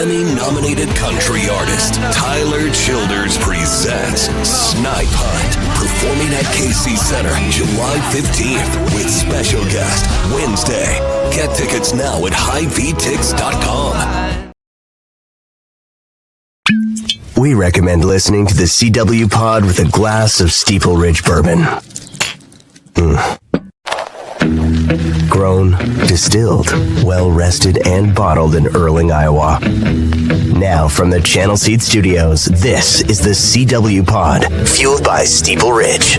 Grammy-nominated country artist Tyler Childers presents Snipe Hunt, performing at KC Center July 15th with special guest Wednesday. Get tickets now at highvtix.com. We recommend listening to the CW Pod with a glass of Steeple Ridge Bourbon. Grown, distilled, well-rested, and bottled in Erling, Iowa. Now from the Channel Seed Studios, this is the CW Pod, fueled by Steeple Ridge.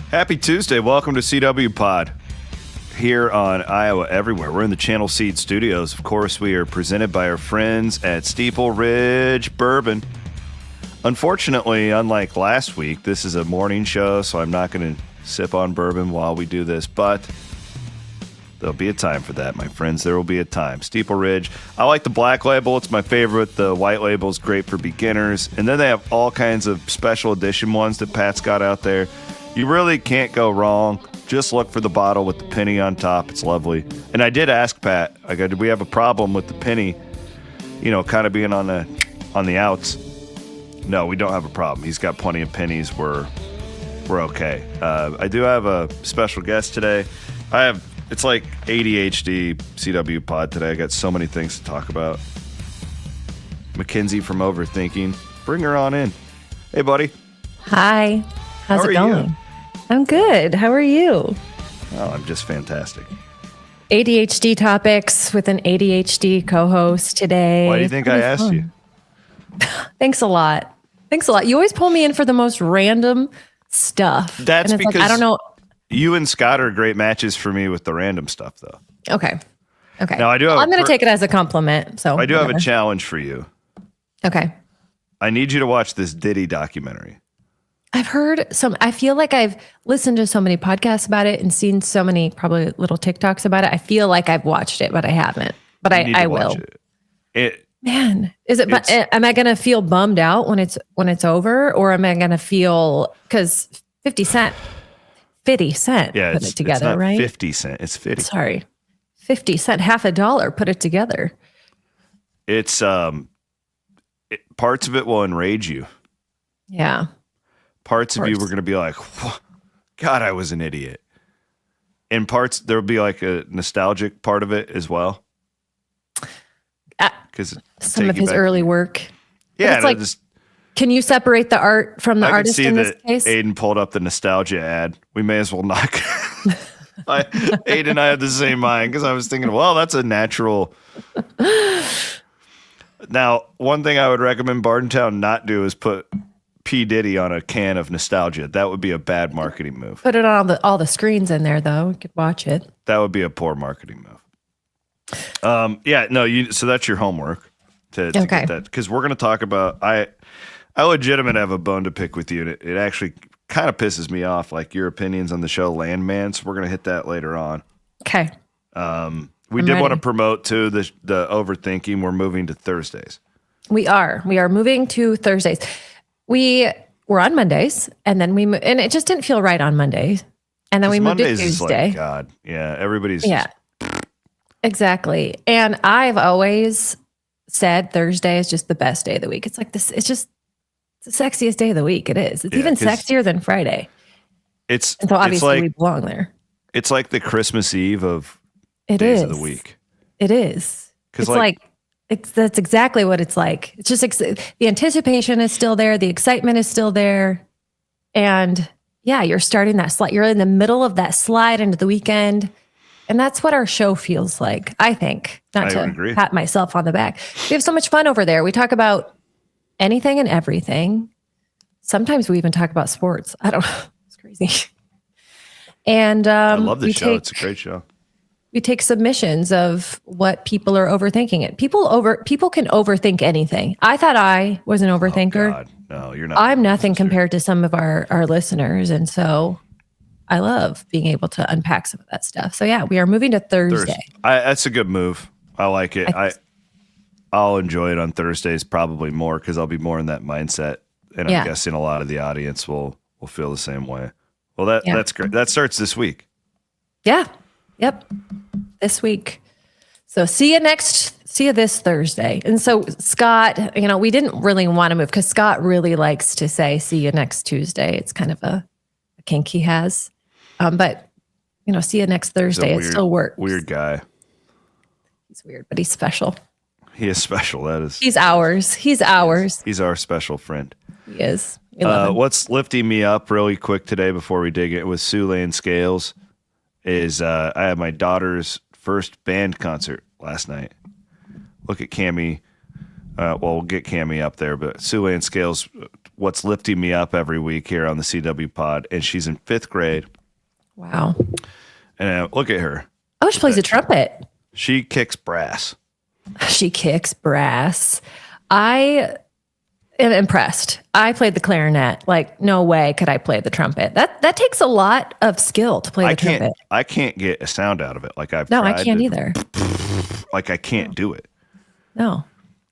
Happy Tuesday. Welcome to CW Pod. Here on Iowa Everywhere. We're in the Channel Seed Studios. Of course, we are presented by our friends at Steeple Ridge Bourbon. Unfortunately, unlike last week, this is a morning show, so I'm not going to sip on bourbon while we do this, but there'll be a time for that, my friends. There will be a time. Steeple Ridge. I like the black label. It's my favorite. The white label is great for beginners. And then they have all kinds of special edition ones that Pat's got out there. You really can't go wrong. Just look for the bottle with the penny on top. It's lovely. And I did ask Pat, I go, did we have a problem with the penny, kind of being on the outs? No, we don't have a problem. He's got plenty of pennies. We're okay. I do have a special guest today. It's like ADHD CW Pod today. I got so many things to talk about. Mackenzie from Overthinking. Bring her on in. Hey, buddy. Hi. How's it going? You? I'm good. How are you? Oh, I'm just fantastic. ADHD topics with an ADHD co-host today. Why do you think I asked you? Thanks a lot. You always pull me in for the most random stuff. That's because I don't know. You and Scott are great matches for me with the random stuff, though. Okay. Now, I'm going to take it as a compliment. So I do have a challenge for you. Okay. I need you to watch this Diddy documentary. I've heard I feel like I've listened to so many podcasts about it and seen so many probably little TikToks about it. I feel like I've watched it, but I haven't. But I will. Man, is it? Am I going to feel bummed out when it's over, or am I going to feel because 50 Cent put it together, it's not right? 50 Cent, it's 50. Sorry, 50 Cent, half a dollar, put it together. It's parts of it will enrage you. Yeah. Parts of you were going to be like, God, I was an idiot. And parts, there'll be like a nostalgic part of it as well. Because some of his early work. Yeah. It's like, can you separate the art from the artist in this case? Aiden pulled up the nostalgia ad. We may as well knock. Aiden and I had the same mind because I was thinking, well, that's a natural. Now, one thing I would recommend Bardentown not do is put P. Diddy on a can of nostalgia. That would be a bad marketing move. Put it on all the screens in there, though. You could watch it. That would be a poor marketing move. So that's your homework to get that, because we're going to talk about. I legitimately have a bone to pick with you, and it actually kind of pisses me off, like your opinions on the show Landman. So we're going to hit that later on. Okay. We did want to promote too the Overthinking. We're moving to Thursdays. We are moving to Thursdays. We were on Mondays, and then and it just didn't feel right on Monday. And then we moved Mondays to Tuesday. Is like, God, yeah, everybody's exactly. And I've always said Thursday is just the best day of the week. It's like this. It's just the sexiest day of the week. It is. It's even sexier than Friday. And so obviously we belong there. It's like the Christmas Eve of days of the week. It is. It's that's exactly what it's like. It's just the anticipation is still there. The excitement is still there. And yeah, you're starting that slide. You're in the middle of that slide into the weekend. And that's what our show feels like, I think. Not to pat myself on the back. We have so much fun over there. We talk about anything and everything. Sometimes we even talk about sports. I don't know. It's crazy. And I love the show. It's a great show. We take submissions of what people are overthinking it. People can overthink anything. I thought I was an overthinker. Oh God. No, you're not. I'm nothing compared to some of our listeners. And so I love being able to unpack some of that stuff. So yeah, we are moving to Thursday. That's a good move. I like it. I'll enjoy it on Thursdays probably more because I'll be more in that mindset. And I'm guessing a lot of the audience will feel the same way. Well, that's great. That starts this week. Yeah. Yep. This week. So see you this Thursday. And so Scott, we didn't really want to move because Scott really likes to say, see you next Tuesday. It's kind of a kink he has. But, see you next Thursday. It still works. Weird guy. He's weird, but he's special. He is special. He's ours. He's ours. He's our special friend. He is. We love him. What's lifting me up really quick today before we dig it with Sule and Scales is I had my daughter's first band concert last night. Look at Cammie. We'll get Cammie up there, but Sule and Scales, what's lifting me up every week here on the CW pod, and she's in 5th grade. Wow. And look at her. Oh, she plays the trumpet. She kicks brass. She kicks brass. I am impressed. I played the clarinet. Like, no way could I play the trumpet. That takes a lot of skill to play the trumpet. I can't get a sound out of it. Like I've No, tried I can't either. Like I can't do it. No.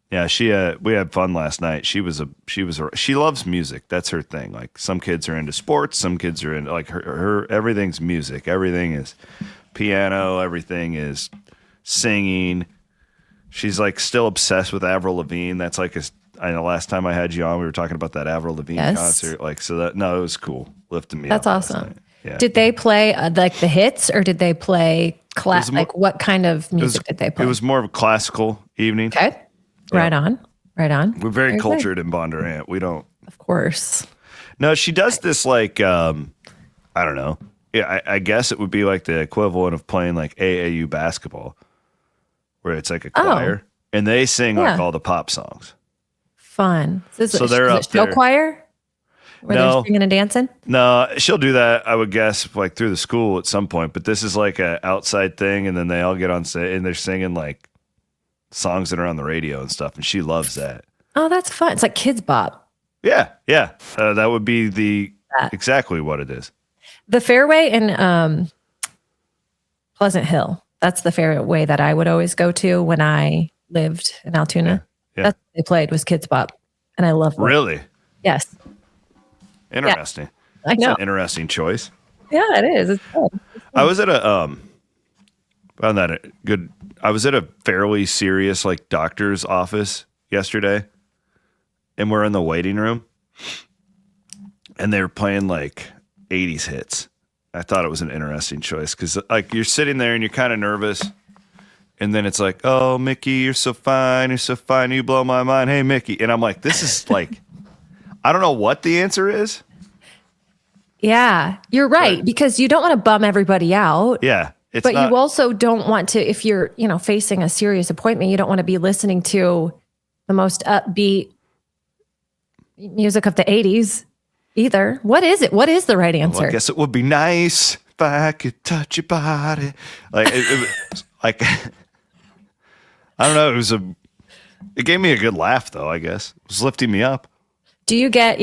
Yeah, we had fun last night. She loves music. That's her thing. Like some kids are into sports, some kids are into like her everything's music. Everything is piano, everything is singing. She's like still obsessed with Avril Lavigne. That's like I know last time I had you on, we were talking about that Avril Lavigne concert. Like, so it was cool. Lifting me up. That's awesome. Yeah. Did they play like the hits or did they play like what kind of music did they play? It was more of a classical evening. Okay. Right on. We're very cultured in Bondurant. We don't. Of course. No, she does this like, I don't know. Yeah, I guess it would be like the equivalent of playing like AAU basketball, where it's like a choir and they sing like all the pop songs. Fun. So they're up show there. Choir? Where they're singing and dancing? No, she'll do that, I would guess, like through the school at some point. But this is like an outside thing, and then they all get on stage and they're singing like songs that are on the radio and stuff, and she loves that. Oh, that's fun. It's like Kids Bop. Yeah. That would be exactly what it is. The Fairway in Pleasant Hill. That's the fairway that I would always go to when I lived in Altoona. Yeah. That's what they played was Kids Bop, and I love it. Really? Yes. Interesting. Yeah. I know. It's an interesting choice. Yeah, it is. It's fun. I was at I was at a fairly serious like doctor's office yesterday, and we're in the waiting room, and they were playing like 80s hits. I thought it was an interesting choice because like you're sitting there and you're kind of nervous, and then it's like, oh, Mickey, you're so fine, you blow my mind, hey Mickey, and I'm like, this is like, I don't know what the answer is. Yeah, you're right, because you don't want to bum everybody out. Yeah. But you also don't want to, if you're, facing a serious appointment, you don't want to be listening to the most upbeat music of the 80s either. What is it? What is the right answer? Well, I guess it would be nice if I could touch your body. Like, it was like, I don't know. It gave me a good laugh though, I guess. It was lifting me up. Do you get,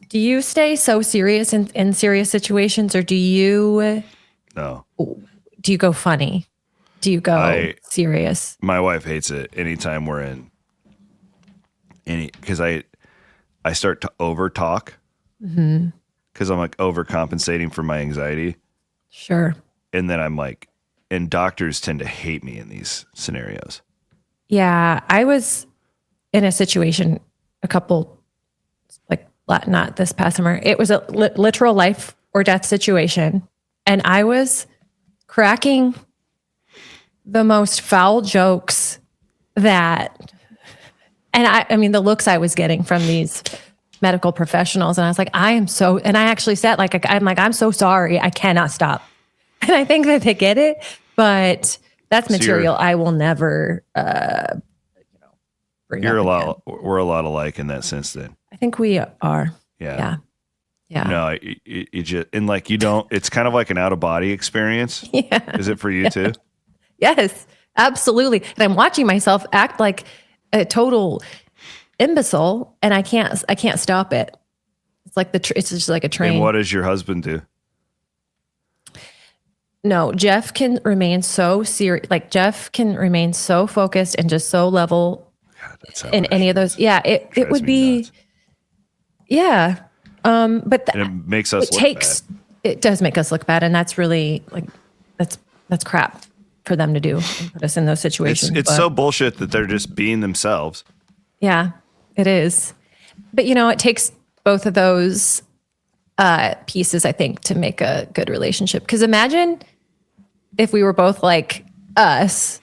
do you stay so serious in serious situations, or do you... No. Do you go funny? Do you go serious? My wife hates it anytime we're in because I start to over talk because I'm like overcompensating for my anxiety. Sure. And then I'm like, and doctors tend to hate me in these scenarios. Yeah. I was in a situation not this past summer. It was a literal life or death situation. And I was cracking the most foul jokes and I mean, the looks I was getting from these medical professionals. And I was like, and I actually said, I'm so sorry. I cannot stop. And I think that they get it, but that's material I will never, bring up again. We're a lot alike in that sense then. I think we are. Yeah. Yeah. No, you just, and like, you don't, it's kind of like an out of body experience. Yeah. Is it for you too? Yes, absolutely. And I'm watching myself act like a total imbecile, and I can't stop it. It's like it's just like a train. And what does your husband do? No, Jeff can remain so serious. Like Jeff can remain so focused and just so level in any of those. Yeah, it would be. Nuts. Yeah. But it makes us look bad. it does make us look bad. And that's really like, that's crap for them to do and put us in those situations. It's so bullshit that they're just being themselves. Yeah, it is. But, it takes both of those pieces, I think, to make a good relationship. Because imagine if we were both like us,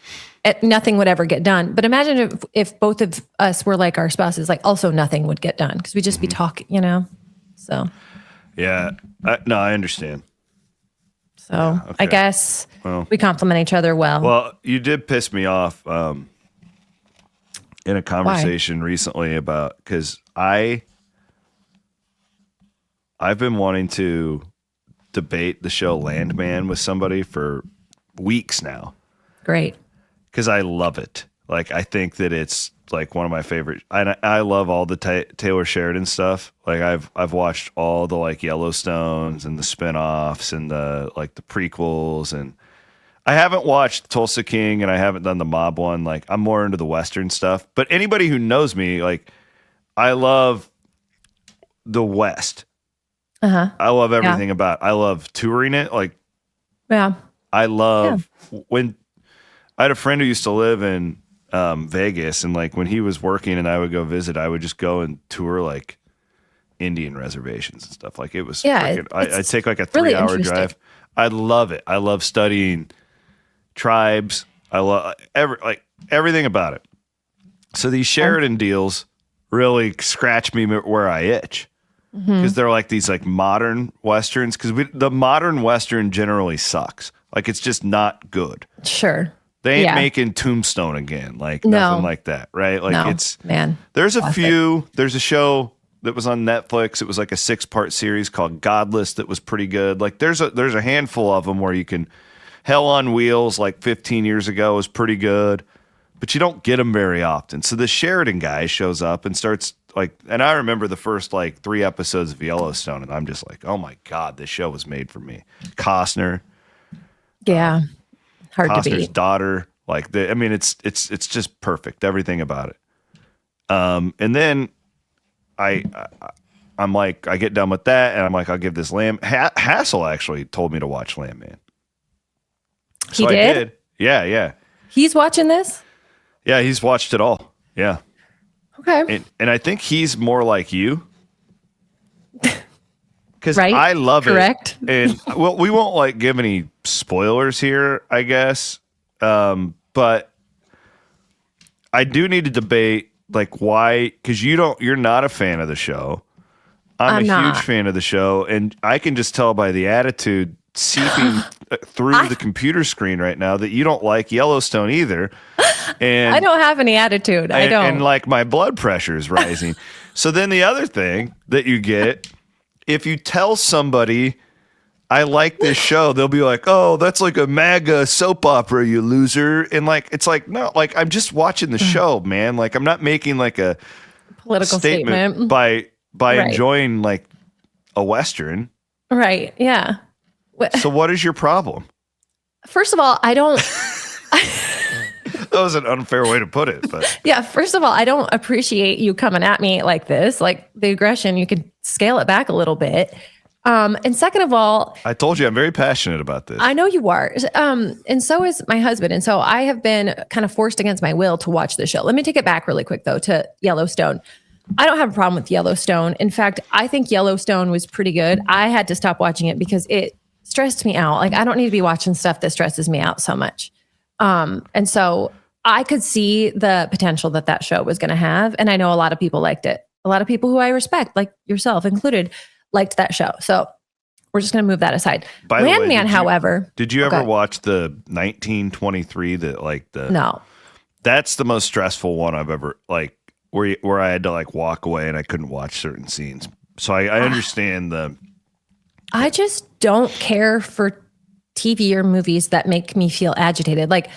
nothing would ever get done. But imagine if both of us were like our spouses, like also nothing would get done because we'd just be talking, So. Yeah. I understand. So okay. I guess we complement each other well. Well, you did piss me off in a conversation recently about, because I've been wanting to debate the show Landman with somebody for weeks now. Great. Because I love it. Like, I think that it's like one of my favorite. I love all the Taylor Sheridan stuff. Like, I've watched all the like Yellowstones and the spinoffs and the like the prequels, and I haven't watched Tulsa King and I haven't done the mob one. Like, I'm more into the Western stuff. But anybody who knows me, like, I love the West. I love everything about it. I love touring it. Like, I love when I had a friend who used to live in Vegas, and like when he was working and I would go visit, I would just go and tour like Indian reservations and stuff. Like, it was I'd take like a 3-hour drive. I love it. I love studying tribes. I love everything about it. So these Sheridan deals really scratch me where I itch. Because they're like these like modern Westerns. Because the modern Western generally sucks. Like, it's just not good. Sure. They ain't making Tombstone again. Like, nothing like that, right? Like, there's a few. There's a show that was on Netflix. It was like a 6-part series called Godless that was pretty good. Like, there's a handful of them where you can. Hell on Wheels, like 15 years ago, was pretty good. But you don't get them very often. So the Sheridan guy shows up and starts like, and I remember the first like 3 episodes of Yellowstone, and I'm just like, oh my God, this show was made for me. Costner. Yeah. Hard Costner's to beat. daughter. Like, it's just perfect. Everything about it. And then I'm like, I get done with that, and I'm like, I'll give this Hassel actually told me to watch Landman. So he did? I did. Yeah. He's watching this? Yeah, he's watched it all. Yeah. Okay. And I think he's more like you. Because right? I love Correct. it. And well, we won't like give any spoilers here, I guess. But I do need to debate like why, because you're not a fan of the show. I'm a huge fan of the show, and I can just tell by the attitude seeping through the computer screen right now that you don't like Yellowstone either. And I don't have any attitude. I don't. And like my blood pressure is rising. So then the other thing that you get, if you tell somebody I like this show, they'll be like, oh, that's like a MAGA soap opera, you loser. And like, it's like, no, like I'm just watching the show, man. Like, I'm not making like a political statement by enjoying like a Western. Right. Yeah. So what is your problem? First of all, I don't. That was an unfair way to put it, but yeah. First of all, I don't appreciate you coming at me like this. Like, the aggression, you could scale it back a little bit. And second of all, I told you I'm very passionate about this. I know you are. And so is my husband. And so I have been kind of forced against my will to watch the show. Let me take it back really quick though to Yellowstone. I don't have a problem with Yellowstone. In fact, I think Yellowstone was pretty good. I had to stop watching it because it stressed me out. Like, I don't need to be watching stuff that stresses me out so much. And so I could see the potential that show was going to have. And I know a lot of people liked it. A lot of people who I respect, like yourself included, liked that show. So we're just going to move that aside. Landman, however. Did you ever watch the 1923? No. That's the most stressful one I've ever, like, where I had to like walk away and I couldn't watch certain scenes. So I understand I just don't care for TV or movies that make me feel agitated. Like,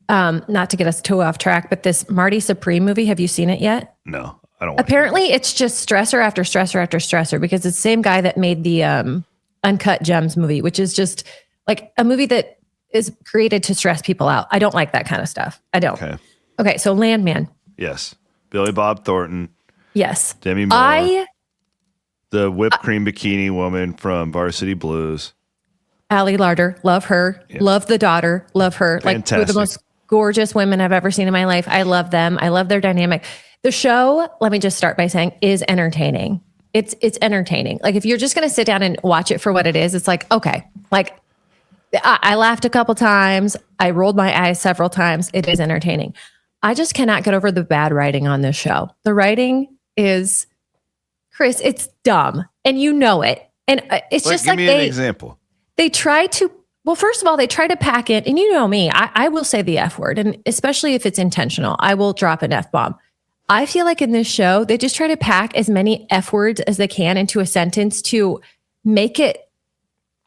not to get us too off track, but this Marty Supreme movie, have you seen it yet? No, I don't. Apparently, it's just stressor after stressor after stressor because it's the same guy that made the Uncut Gems movie, which is just like a movie that is created to stress people out. I don't like that kind of stuff. I don't. Okay, so Landman. Yes. Billy Bob Thornton. Yes. Demi Moore. The whipped cream bikini woman from Varsity Blues. Allie Larder, love her. Yeah. Love the daughter, love her. Fantastic. Like two of the most gorgeous women I've ever seen in my life. I love them. I love their dynamic. The show, let me just start by saying, is entertaining. It's entertaining. Like if you're just going to sit down and watch it for what it is, it's like, okay, like I laughed a couple times. I rolled my eyes several times. It is entertaining. I just cannot get over the bad writing on this show. The writing is, Chris, it's dumb and you know it. And it's just give like me an example. They try to, well, first of all, they try to pack it, and you know me, I will say the F word, and especially if it's intentional, I will drop an F bomb. I feel like in this show, they just try to pack as many F words as they can into a sentence to make it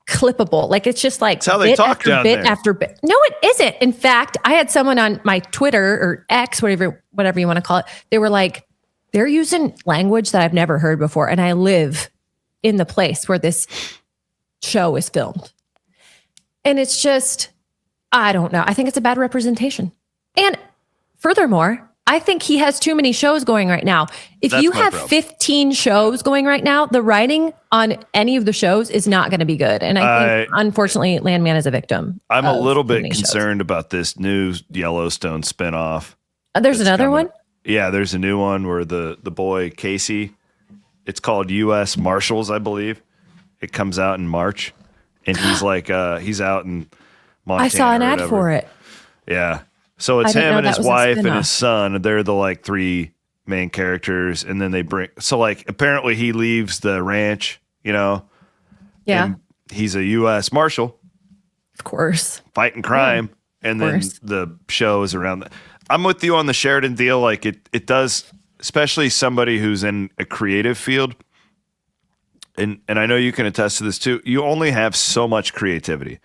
clippable. Like it's just like that's how they talk down bit there. after bit. No, it isn't. In fact, I had someone on my Twitter or X, whatever you want to call it. They were like, they're using language that I've never heard before. And I live in the place where this show is filmed. And it's just, I don't know. I think it's a bad representation. And furthermore, I think he has too many shows going right now. If That's you my have problem. 15 shows going right now, the writing on any of the shows is not going to be good. And I think, unfortunately, Landman is a victim. I'm a little bit too many concerned about this new Yellowstone spinoff. There's that's another coming. one? Yeah, there's a new one where the boy Casey, it's called U.S. Marshals, I believe. It comes out in March, and he's like, he's out in Montana. I saw an or ad whatever. for it. Yeah. So it's I didn't him know and that his was a wife and spinoff. his son. They're the like three main characters. And then they bring, so like apparently he leaves the ranch, you know? Yeah, And he's a U.S. Marshal of course. fighting crime. And then course. the show is around that. I'm with you on the Sheridan deal. Like it does, especially somebody who's in a creative field. And I know you can attest to this too. You only have so much creativity.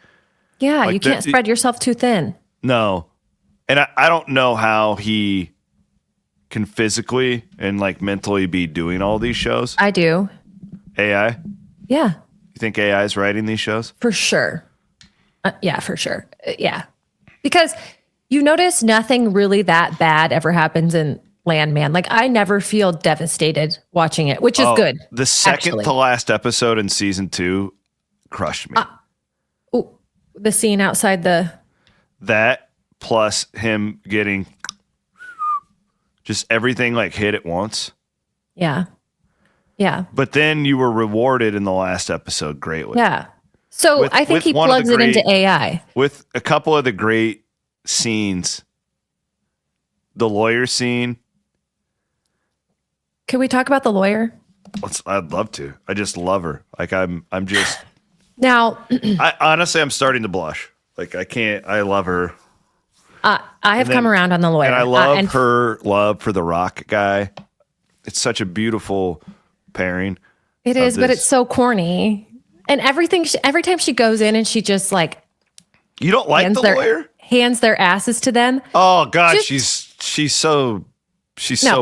Yeah, Like you can't spread yourself too thin. No. And I don't know how he can physically and like mentally be doing all these shows. I do. AI? Yeah, You think AI is writing these shows? for sure. Yeah, for sure. Yeah. Because you notice nothing really that bad ever happens in Landman. Like I never feel devastated watching it, which is good. The second actually. to last episode in season 2 crushed me. Ooh, the scene outside the, That plus him getting just everything like hit at once. yeah. Yeah. But then you were rewarded in the last episode greatly. Yeah. So With- I think with he one of the plugs it into great- AI. With a couple of the great scenes. The lawyer scene. Can we talk about the lawyer? I'd love to. I just love her. Like I'm just Now, honestly I'm starting to blush. Like I love her. I have then- come around on the lawyer. And I love and her love for the rock guy. It's such a beautiful pairing. It of is, but this. it's so corny. And everything, every time she goes in and she just like You don't like the lawyer? hands their asses to them. Oh God, Just- she's so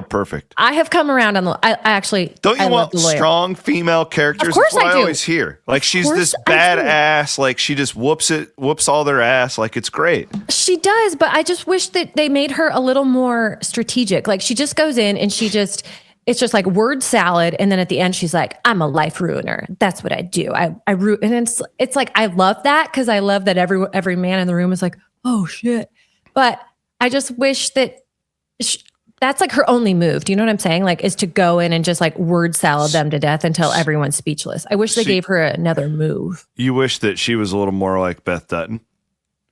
perfect. I have come around on the. I actually Don't you I love want the lawyer. strong female characters? Of course That's what I do. always hear. Like she's course this I do. badass. Like she just whoops all their ass. Like it's great. She does, but I just wish that they made her a little more strategic. Like she just goes in and it's just like word salad, and then at the end she's like, "I'm a life ruiner. That's what I do. I root." And it's like I love that because I love that every man in the room is like, "Oh shit," but I just wish that. That's like her only move. Do you know what I'm saying? Like, is to go in and just like word salad them to death until everyone's speechless. I wish they gave her another move. You wish that she was a little more like Beth Dutton.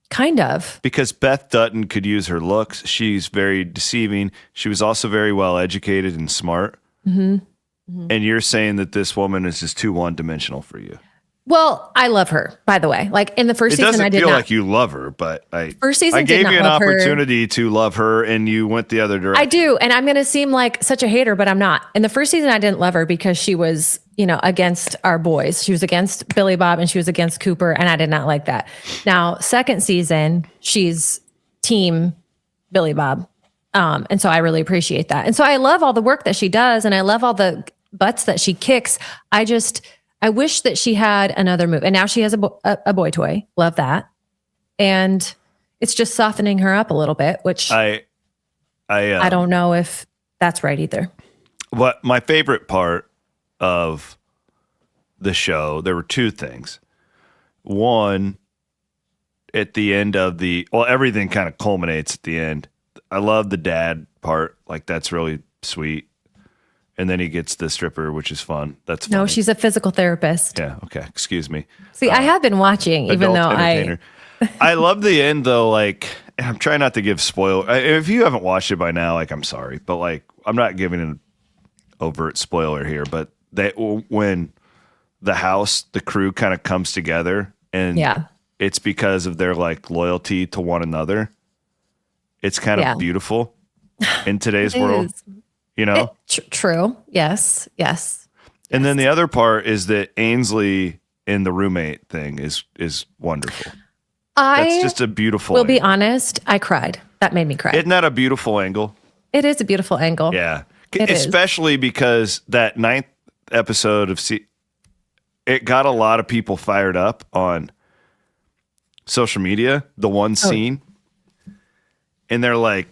Kind of. Because Beth Dutton could use her looks. She's very deceiving. She was also very well educated and smart. Mm-hmm. And you're saying that this woman is just too one-dimensional for you. Well, I love her, by the way. Like in the first It season, doesn't I did feel not. like you love her, but First season I did gave not you an love her. opportunity to love her, and you went the other direction. I do. And I'm going to seem like such a hater, but I'm not. In the first season, I didn't love her because she was, against our boys. She was against Billy Bob and she was against Cooper. And I did not like that. Now, second season, she's team Billy Bob. And so I really appreciate that. And so I love all the work that she does. And I love all the butts that she kicks. I wish that she had another move. And now she has a boy toy. Love that. And it's just softening her up a little bit, which I don't know if that's right either. What my favorite part of the show, there were two things. one, at the end of everything kind of culminates at the end. I love the dad part. Like, that's really sweet. And then he gets the stripper, which is fun. That's funny. No, she's a physical therapist. Yeah. Okay. Excuse me. See, I have been watching, even though I love the end though. Like, and I'm trying not to give spoiler. If you haven't watched it by now, like, I'm sorry, but like, I'm not giving an overt spoiler here. But when the crew kind of comes together, and it's because of their like loyalty to one another. It's kind of beautiful in today's world, you know? True. Yes. And then the other part is that Ainsley in the roommate thing is wonderful. That's just a beautiful angle. Be honest, I cried. That made me cry. Isn't that a beautiful angle? It is a beautiful angle. Yeah. Especially because that 9th episode of it got a lot of people fired up on social media, the one scene. And they're like,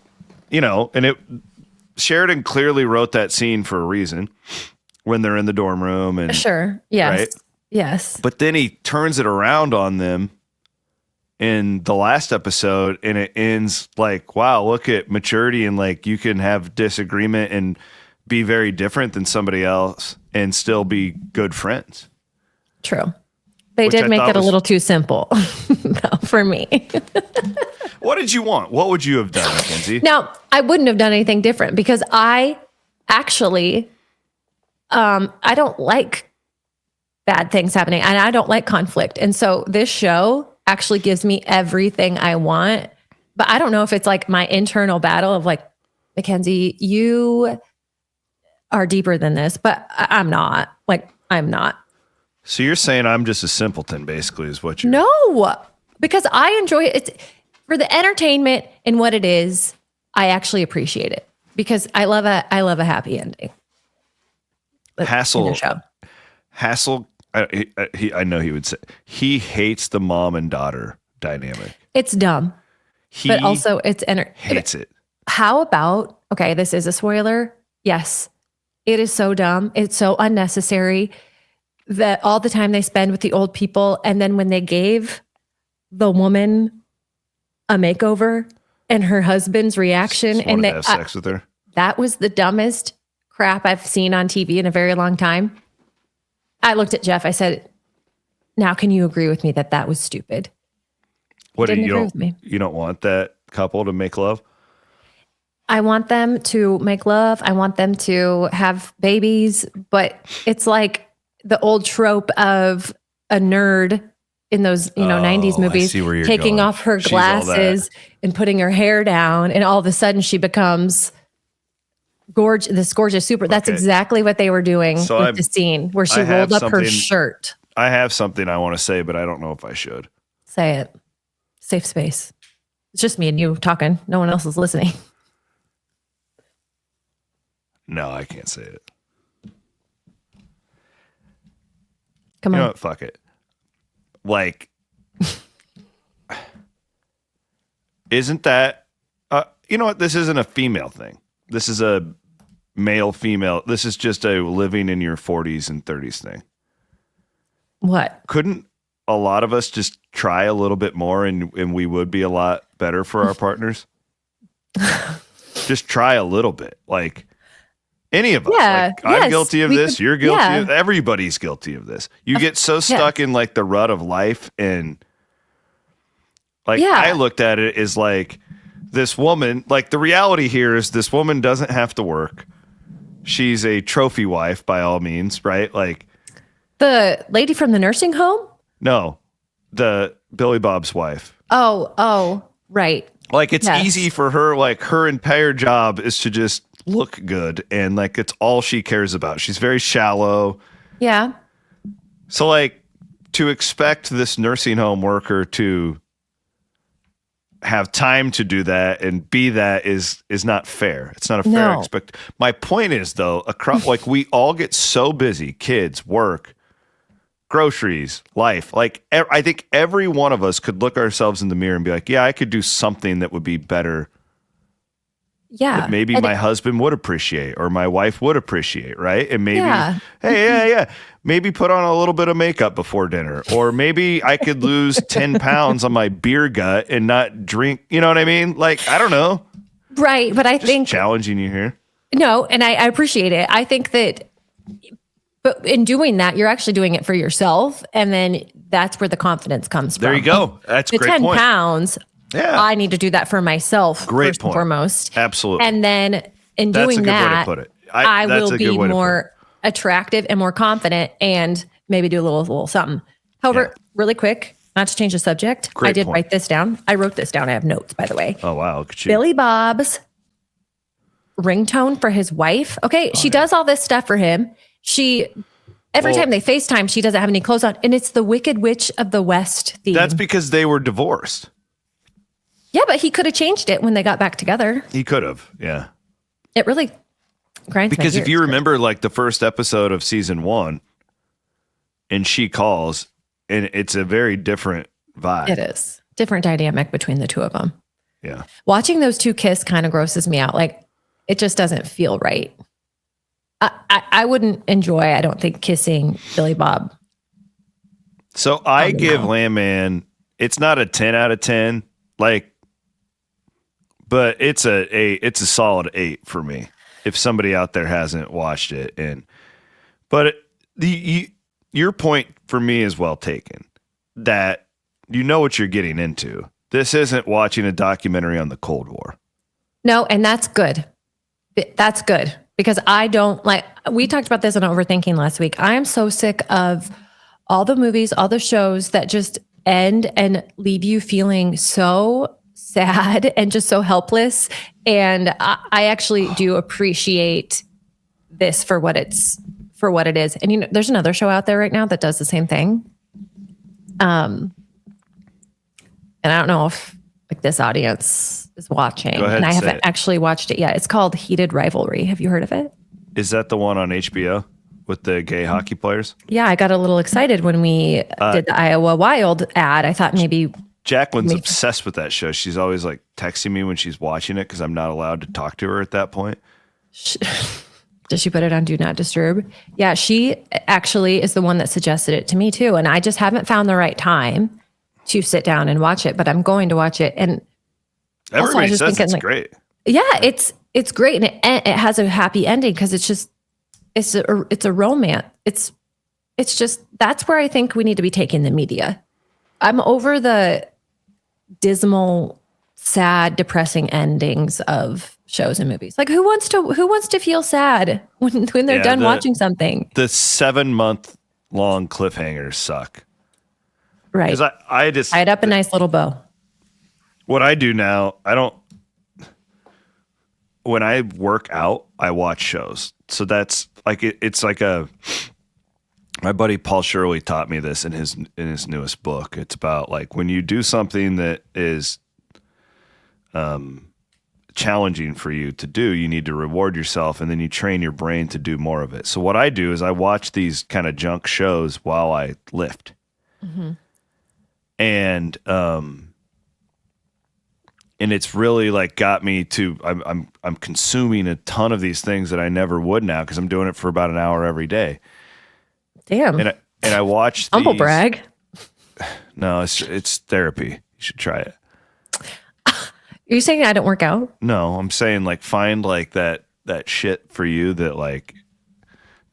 Sheridan clearly wrote that scene for a reason when they're in the dorm room. And sure. Yes. Right? Yes. But then he turns it around on them in the last episode, and it ends like, wow, look at maturity, and like, you can have disagreement and be very different than somebody else and still be good friends. True. They did make it a little too simple for me. What did you want? What would you have done, Mackenzie? Now, I wouldn't have done anything different because I actually, I don't like bad things happening, and I don't like conflict. And so this show actually gives me everything I want. But I don't know if it's like my internal battle of like, Mackenzie, you are deeper than this, but I'm not. Like, I'm not. So you're saying I'm just a simpleton, basically, is what you're... No, because I enjoy it. It's for the entertainment and what it is. I actually appreciate it because I love a happy ending. Hassel, I know he would say he hates the mom and daughter dynamic. It's dumb, but also it's hates it. How about, okay, this is a spoiler. Yes, it is so dumb. It's so unnecessary that all the time they spend with the old people. And then when they gave the woman a makeover and her husband's reaction and they have sex with her. That was the dumbest crap I've seen on TV in a very long time. I looked at Jeff. I said, now can you agree with me that was stupid? What do you don't want that couple to make love? I want them to make love. I want them to have babies, but it's like the old trope of a nerd in those, 90s movies, taking off her glasses and putting her hair down. And all of a sudden she becomes this gorgeous super. That's exactly what they were doing with the scene where she rolled up her shirt. I have something I want to say, but I don't know if I should. Say it. Safe space. It's just me and you talking. No one else is listening. No, I can't say it. Come on. You know what? Fuck it. Like, isn't that, you know what? This isn't a female thing. This is a male, female. This is just a living in your 40s and 30s thing. What? Couldn't a lot of us just try a little bit more and we would be a lot better for our partners? Just try a little bit. Like, any of us. Yeah, like, I'm guilty of this. You're guilty of everybody's guilty of this. You get so stuck in like the rut of life, and like I looked at it as like this woman, like the reality here is this woman doesn't have to work. She's a trophy wife by all means, right? Like the lady from the nursing home? No, the Billy Bob's wife. Oh, right. Like it's easy for her, like her entire job is to just look good, and like it's all she cares about. She's very shallow. Yeah. So like to expect this nursing home worker to have time to do that and be that is not fair. It's not a fair expect. My point is though, like we all get so busy, kids, work, groceries, life. Like I think every one of us could look ourselves in the mirror and be like, yeah, I could do something that would be better Yeah. that maybe my husband would appreciate or my wife would appreciate, right? And maybe, hey, maybe put on a little bit of makeup before dinner, or maybe I could lose 10 pounds on my beer gut and not drink. You know what I mean? Like, I don't know. Right. But I Just think challenging you here. No, and I appreciate it. I think that, but in doing that, you're actually doing it for yourself. And then that's where the confidence comes from. There you go. That's a great 10 point. pounds, I need to do that for myself first and foremost. Absolutely. And then in doing that, I will be more attractive and more confident and maybe do a little something. However, really quick, not to change the subject, I did write this down. I wrote this down. I have notes, by the way. Oh, wow. Look at you. Billy Bob's ringtone for his wife. Okay, she does all this stuff for him. Every time they FaceTime, she doesn't have any clothes on, and it's the Wicked Witch of the West theme. That's because they were divorced. Yeah, but he could have changed it when they got back together. He could have, yeah. It really grinds because my gears. If you remember, like the first episode of season 1, and she calls, and it's a very different vibe. It is different dynamic between the two of them. Yeah, watching those two kiss kind of grosses me out. Like, it just doesn't feel right. I wouldn't enjoy, I don't think, kissing Billy Bob. So I give Landman, it's not a 10 out of 10, like, but it's a solid 8 for me. If somebody out there hasn't watched it, but your point for me is well taken. That you know what you're getting into. This isn't watching a documentary on the Cold War. No, and that's good. That's good. Because I don't like, we talked about this on Overthinking last week. I am so sick of all the movies, all the shows that just end and leave you feeling so sad and just so helpless. And I actually do appreciate this for what it is. And, you know, there's another show out there right now that does the same thing. And I don't know if like this audience is watching, and I haven't actually watched it yet. It's called Heated Rivalry. Have you heard of it? Is that the one on HBO with the gay hockey players? Yeah, I got a little excited when we did the Iowa Wild ad. I thought maybe Jacqueline's obsessed with that show. She's always like texting me when she's watching it because I'm not allowed to talk to her at that point. Does she put it on Do Not Disturb? Yeah, she actually is the one that suggested it to me too, and I just haven't found the right time to sit down and watch it, but I'm going to watch it. And everybody says it's great. Yeah, it's great, and it has a happy ending because it's a romance. It's just, that's where I think we need to be taking the media. I'm over the dismal, sad, depressing endings of shows and movies. Like, who wants to feel sad when they're done watching something? The 7-month-long cliffhangers suck. Right. Because I just tied up a nice little bow. What I do now, when I work out, I watch shows. So that's like it's like my buddy Paul Shirley taught me this in his newest book. It's about like when you do something that is challenging for you to do, you need to reward yourself, and then you train your brain to do more of it. So what I do is I watch these kind of junk shows while I lift. Mm-hmm. And it's really like got me to I'm consuming a ton of these things that I never would now because I'm doing it for about an hour every day. Damn. And I watch humble brag. No, it's therapy. You should try it. Are you saying I don't work out? No, I'm saying like find like that shit for you that like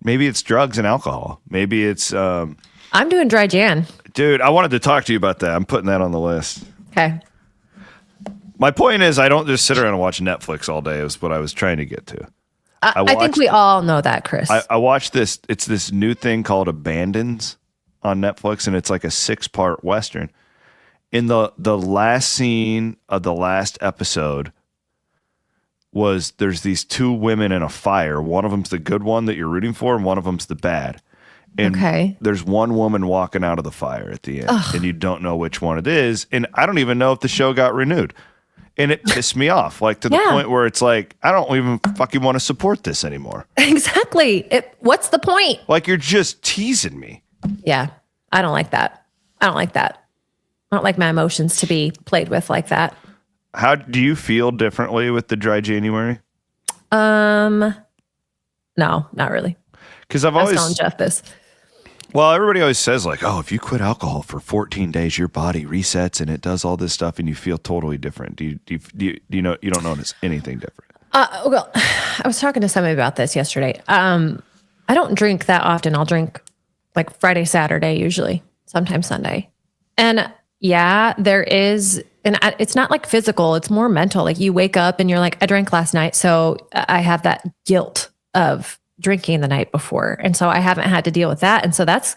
maybe it's drugs and alcohol. Maybe it's I'm doing dry Jan. Dude, I wanted to talk to you about that. I'm putting that on the list. Okay. My point is I don't just sit around and watch Netflix all day is what I was trying to get to. I think we all know that, Chris. I watched this. It's this new thing called Abandons on Netflix, and it's like a 6-part Western. In the last scene of the last episode there's these 2 women in a fire. One of them's the good one that you're rooting for, and one of them's the bad. And there's one woman walking out of the fire at the end, and you don't know which one it is. And I don't even know if the show got renewed. And it pissed me off, like to the point where it's like, I don't even fucking want to support this anymore. Exactly. What's the point? Like, you're just teasing me. Yeah. I don't like that. I don't like my emotions to be played with like that. How do you feel differently with the dry January? No, not really. Because I've I was always telling Jeff this. Well, everybody always says like, oh, if you quit alcohol for 14 days, your body resets and it does all this stuff, and you feel totally different. Do you know you don't notice anything different? Well, I was talking to somebody about this yesterday. I don't drink that often. I'll drink like Friday, Saturday, usually, sometimes Sunday. And yeah, there is, and it's not like physical, it's more mental. Like you wake up and you're like, I drank last night. So I have that guilt of drinking the night before. And so I haven't had to deal with that. And so that's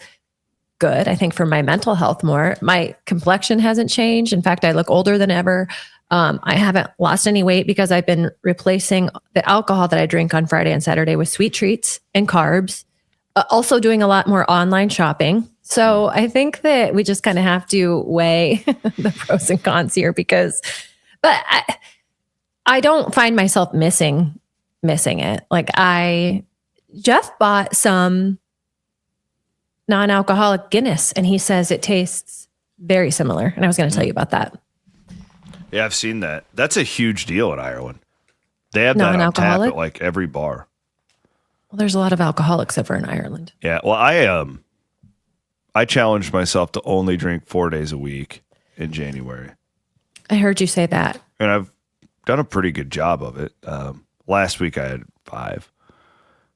good, I think, for my mental health more. My complexion hasn't changed. In fact, I look older than ever. I haven't lost any weight because I've been replacing the alcohol that I drink on Friday and Saturday with sweet treats and carbs. Also doing a lot more online shopping. So I think that we just kind of have to weigh the pros and cons here but I don't find myself missing it. Like Jeff bought some non-alcoholic Guinness and he says it tastes very similar. And I was going to tell you about that. Yeah, I've seen that. That's a huge deal in Ireland. They have that on tap at like every bar. Well, there's a lot of alcoholics over in Ireland. Yeah. Well, I challenged myself to only drink 4 days a week in January. I heard you say that. And I've done a pretty good job of it. Last week I had 5.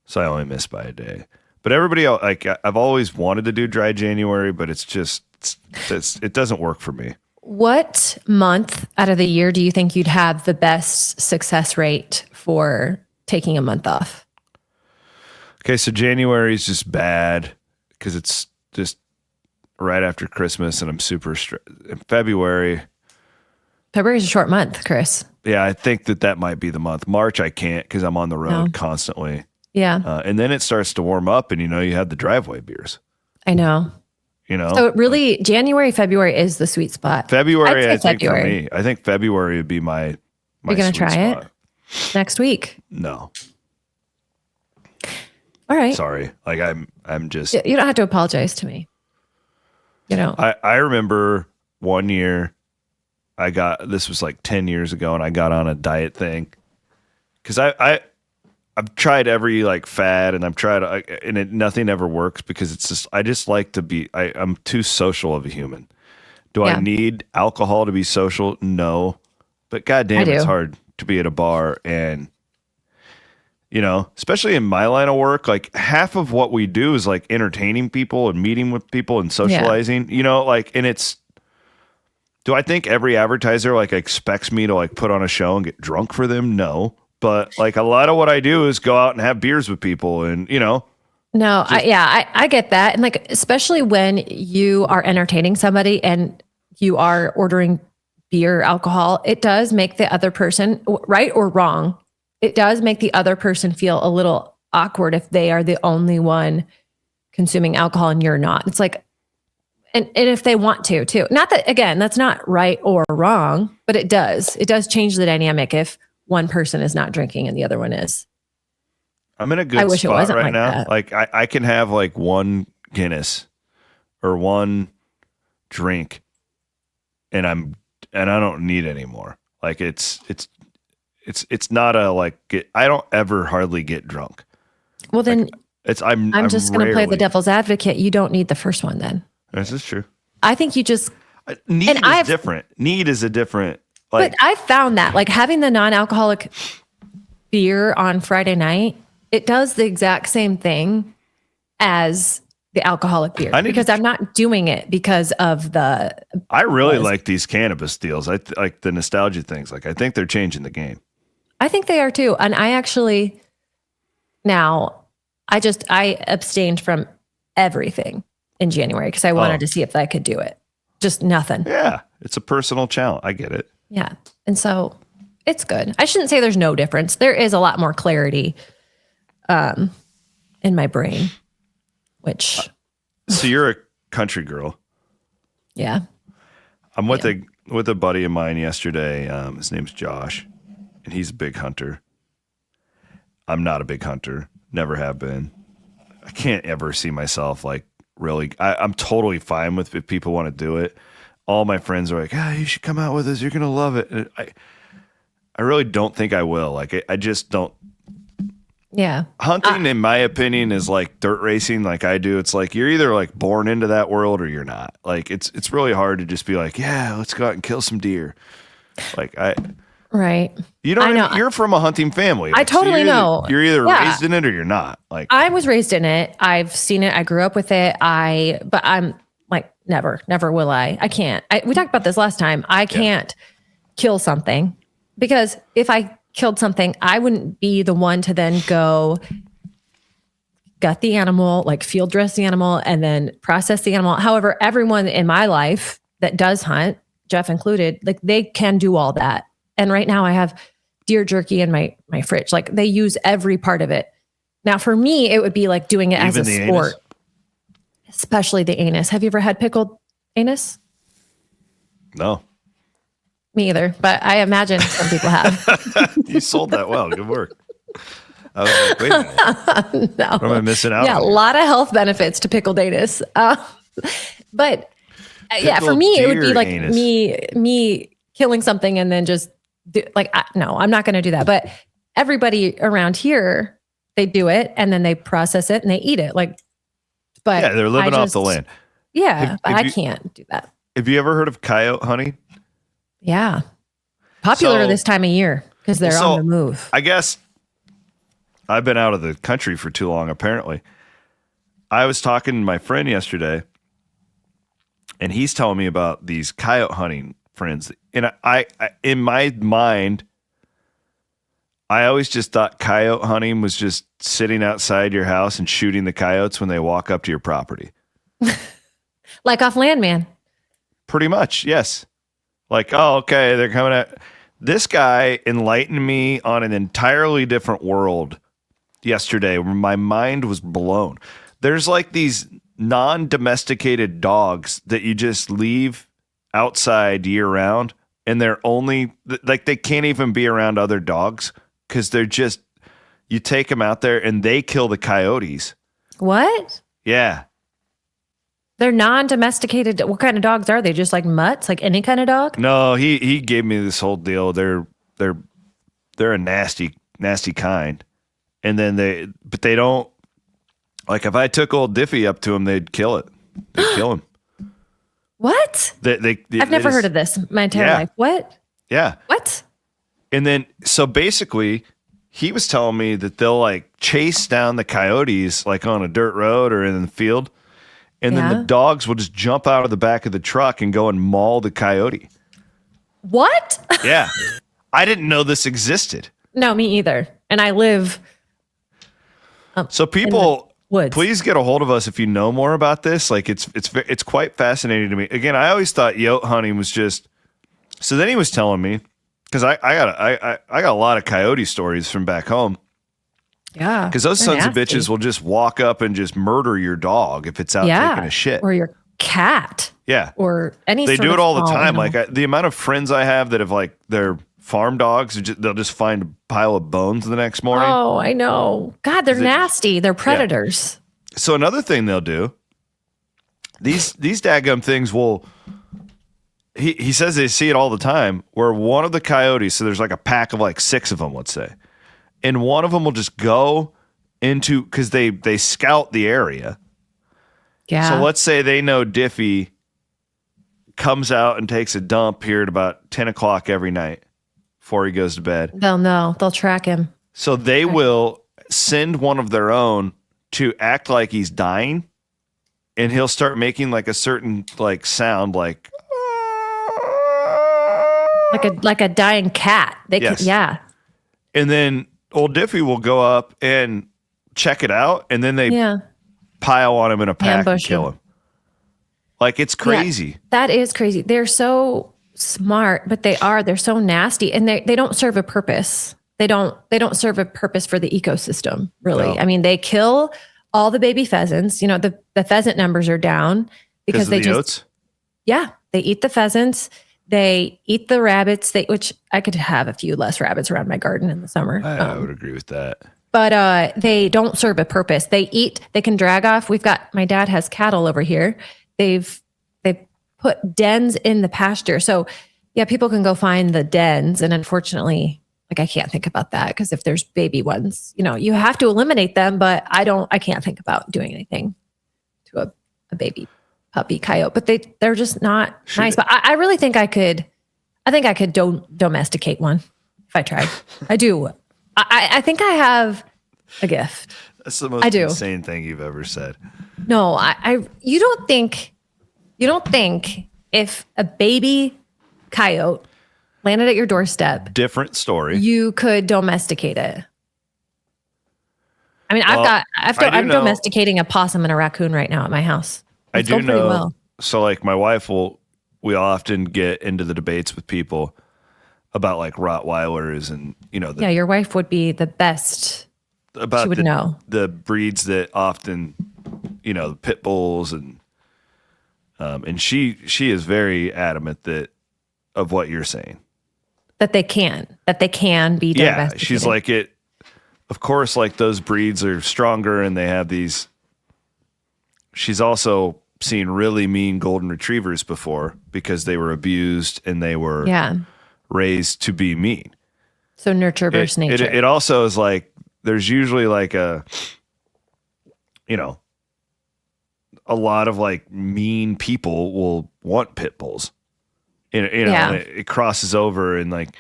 So I only missed by a day. But everybody else, like I've always wanted to do dry January, but it doesn't work for me. What month out of the year do you think you'd have the best success rate for taking a month off? Okay, so January is just bad because it's just right after Christmas and I'm super stressed. February is a short month, Chris. Yeah, I think that might be the month. March I can't because I'm on the road constantly. Yeah. And then it starts to warm up and, you have the driveway beers. I know. So really, January, February is the sweet spot. February, I think for me. I think February would be my You're going to try spot. it next week? No. All right. Sorry. Like I'm just. You don't have to apologize to me. I remember one year this was like 10 years ago and I got on a diet thing because I've tried every like fad and I've tried and nothing ever works because it's just, I just like to be, I'm too social of a human. Do I need alcohol to be social? No, but goddamn, it's hard to be at a bar and, especially in my line of work, like half of what we do is like entertaining people and meeting with people and socializing, and it's, do I think every advertiser like expects me to like put on a show and get drunk for them? No. But like a lot of what I do is go out and have beers with people and, No, I get that. And like, especially when you are entertaining somebody and you are ordering beer, alcohol, it does make the other person, right or wrong, it does make the other person feel a little awkward if they are the only one consuming alcohol and you're not. It's like, and if they want to too. Not that, again, that's not right or wrong, but it does change the dynamic if one person is not drinking and the other one is. I'm in a good spot right now. That. Like I can have like one Guinness or one drink and I don't need any more. Like it's not a like I don't ever hardly get drunk. Well then like, I'm just going to play the devil's advocate. You don't need the first one then. This is true. I think you just need is different. Need is a different. But I've found that like having the non-alcoholic beer on Friday night, it does the exact same thing as the alcoholic beer because I'm not doing it because of the. I really like these cannabis deals. I like the nostalgia things. Like I think they're changing the game. I think they are too. And I actually I abstained from everything in January because I wanted to see if I could do it. Just nothing. Yeah. It's a personal challenge. I get it. Yeah. And so it's good. I shouldn't say there's no difference. There is a lot more clarity in my brain, which. So you're a country girl. Yeah. I'm with a buddy of mine yesterday. His name's Josh, and he's a big hunter. I'm not a big hunter. Never have been. I can't ever see myself like really. I'm totally fine with if people want to do it. all my friends are like, you should come out with us. You're going to love it. And I really don't think I will. Like, I just don't. Yeah. Hunting, in my opinion, is like dirt racing like I do. It's like you're either like born into that world or you're not. Like, it's really hard to just be like, yeah, let's go out and kill some deer. Like, Right. You don't. You're from a hunting family. I totally know. You're either raised in it or you're not. Like, I was raised in it. I've seen it. I grew up with it. But I'm like, never will I. I can't. We talked about this last time. I can't kill something because if I killed something, I wouldn't be the one to then go gut the animal, like field dress the animal, and then process the animal. However, everyone in my life that does hunt, Jeff included, like they can do all that. And right now I have deer jerky in my fridge. Like they use every part of it. Now for me, it would be like doing it as a sport, especially the anus. Have you ever had pickled anus? No. Me either, but I imagine some people have. You sold that well. Good work. I was like, wait a minute. No. What am I missing out on? Yeah, a lot of health benefits to pickled anus. But for me, it would be like anus. me killing something and then just no, I'm not going to do that. But everybody around here, they do it and then they process it and they eat it. But they're living off the land. Yeah, but I can't do that. Have you ever heard of coyote hunting? Yeah. Popular this time of year because they're on the move. I guess I've been out of the country for too long, apparently. I was talking to my friend yesterday, and he's telling me about these coyote hunting friends. And I in my mind, I always just thought coyote hunting was just sitting outside your house and shooting the coyotes when they walk up to your property. Like off Landman. Pretty much, yes. Like, oh, okay, they're coming at... This guy enlightened me on an entirely different world yesterday where my mind was blown. There's like these non-domesticated dogs that you just leave outside year round, and they're only... Like, they can't even be around other dogs because they're just... You take them out there, and they kill the coyotes. What? Yeah. They're non-domesticated. What kind of dogs are they? Just like mutts, like any kind of dog? No, he gave me this whole deal. They're a nasty kind, and then they don't like if I took old Diffie up to him, they'd kill it. They'd kill him. What? I've never heard of this my entire life. What? Yeah. What? And then so basically, he was telling me that they'll like chase down the coyotes like on a dirt road or in the field. And then the dogs will just jump out of the back of the truck and go and maul the coyote. What? Yeah. I didn't know this existed. No, me either. And I live. So people, please get a hold of us if you know more about this. Like it's quite fascinating to me. Again, I always thought yote hunting was just. So then he was telling me because I got a lot of coyote stories from back home. Yeah. Because those sons of bitches will just walk up and just murder your dog if it's out taking a shit. Or your cat. Yeah. Or any They do it all the time. Animal. Like the amount of friends I have that have like their farm dogs, they'll just find a pile of bones the next morning. Oh, I know. God, they're nasty. They're predators. Yeah. So another thing they'll do, these daggum things will, he says they see it all the time, where one of the coyotes, so there's like a pack of like 6 of them, let's say, and one of them will just go into, because they scout the area. Yeah. So let's say they know Diffie comes out and takes a dump here at about 10 o'clock every night before he goes to bed. They'll know. They'll track him. So they will send one of their own to act like he's dying, and he'll start making like a certain like sound like a dying cat. Yeah. And then old Diffie will go up and check it out, and then they pile on him in a pack and kill him. Like, it's crazy. Yeah, that is crazy. They're so smart, but they're so nasty, and they don't serve a purpose. They don't serve a purpose for the ecosystem, really. No. I mean, they kill all the baby pheasants. You know, the pheasant numbers are down because they just they eat the pheasants. They eat the rabbits, which I could have a few less rabbits around my garden in the summer. I would agree with that. But they don't serve a purpose. They can drag off. My dad has cattle over here. They've put dens in the pasture. So yeah, people can go find the dens. And unfortunately, like I can't think about that because if there's baby ones, you have to eliminate them, but I can't think about doing anything to a baby puppy coyote, but they're just not nice. But I really think I could domesticate one if I tried. I do. I think I have a gift. That's the most insane thing you've ever said. No, you don't think if a baby coyote landed at your doorstep, different story, you could domesticate it. I mean, I'm domesticating a possum and a raccoon right now at my house. I do know. Well. So like my wife we often get into the debates with people about like Rottweilers and, yeah, your wife would be the best. About she would know the breeds that often, the pit bulls and she is very adamant of what you're saying. That they can be domesticated. Yeah, she's like it. Of course, like those breeds are stronger and they have these. She's also seen really mean golden retrievers before because they were abused and they were raised to be mean. So nurture versus nature. It also is like there's usually like a lot of like mean people will want pit bulls. It crosses over and like,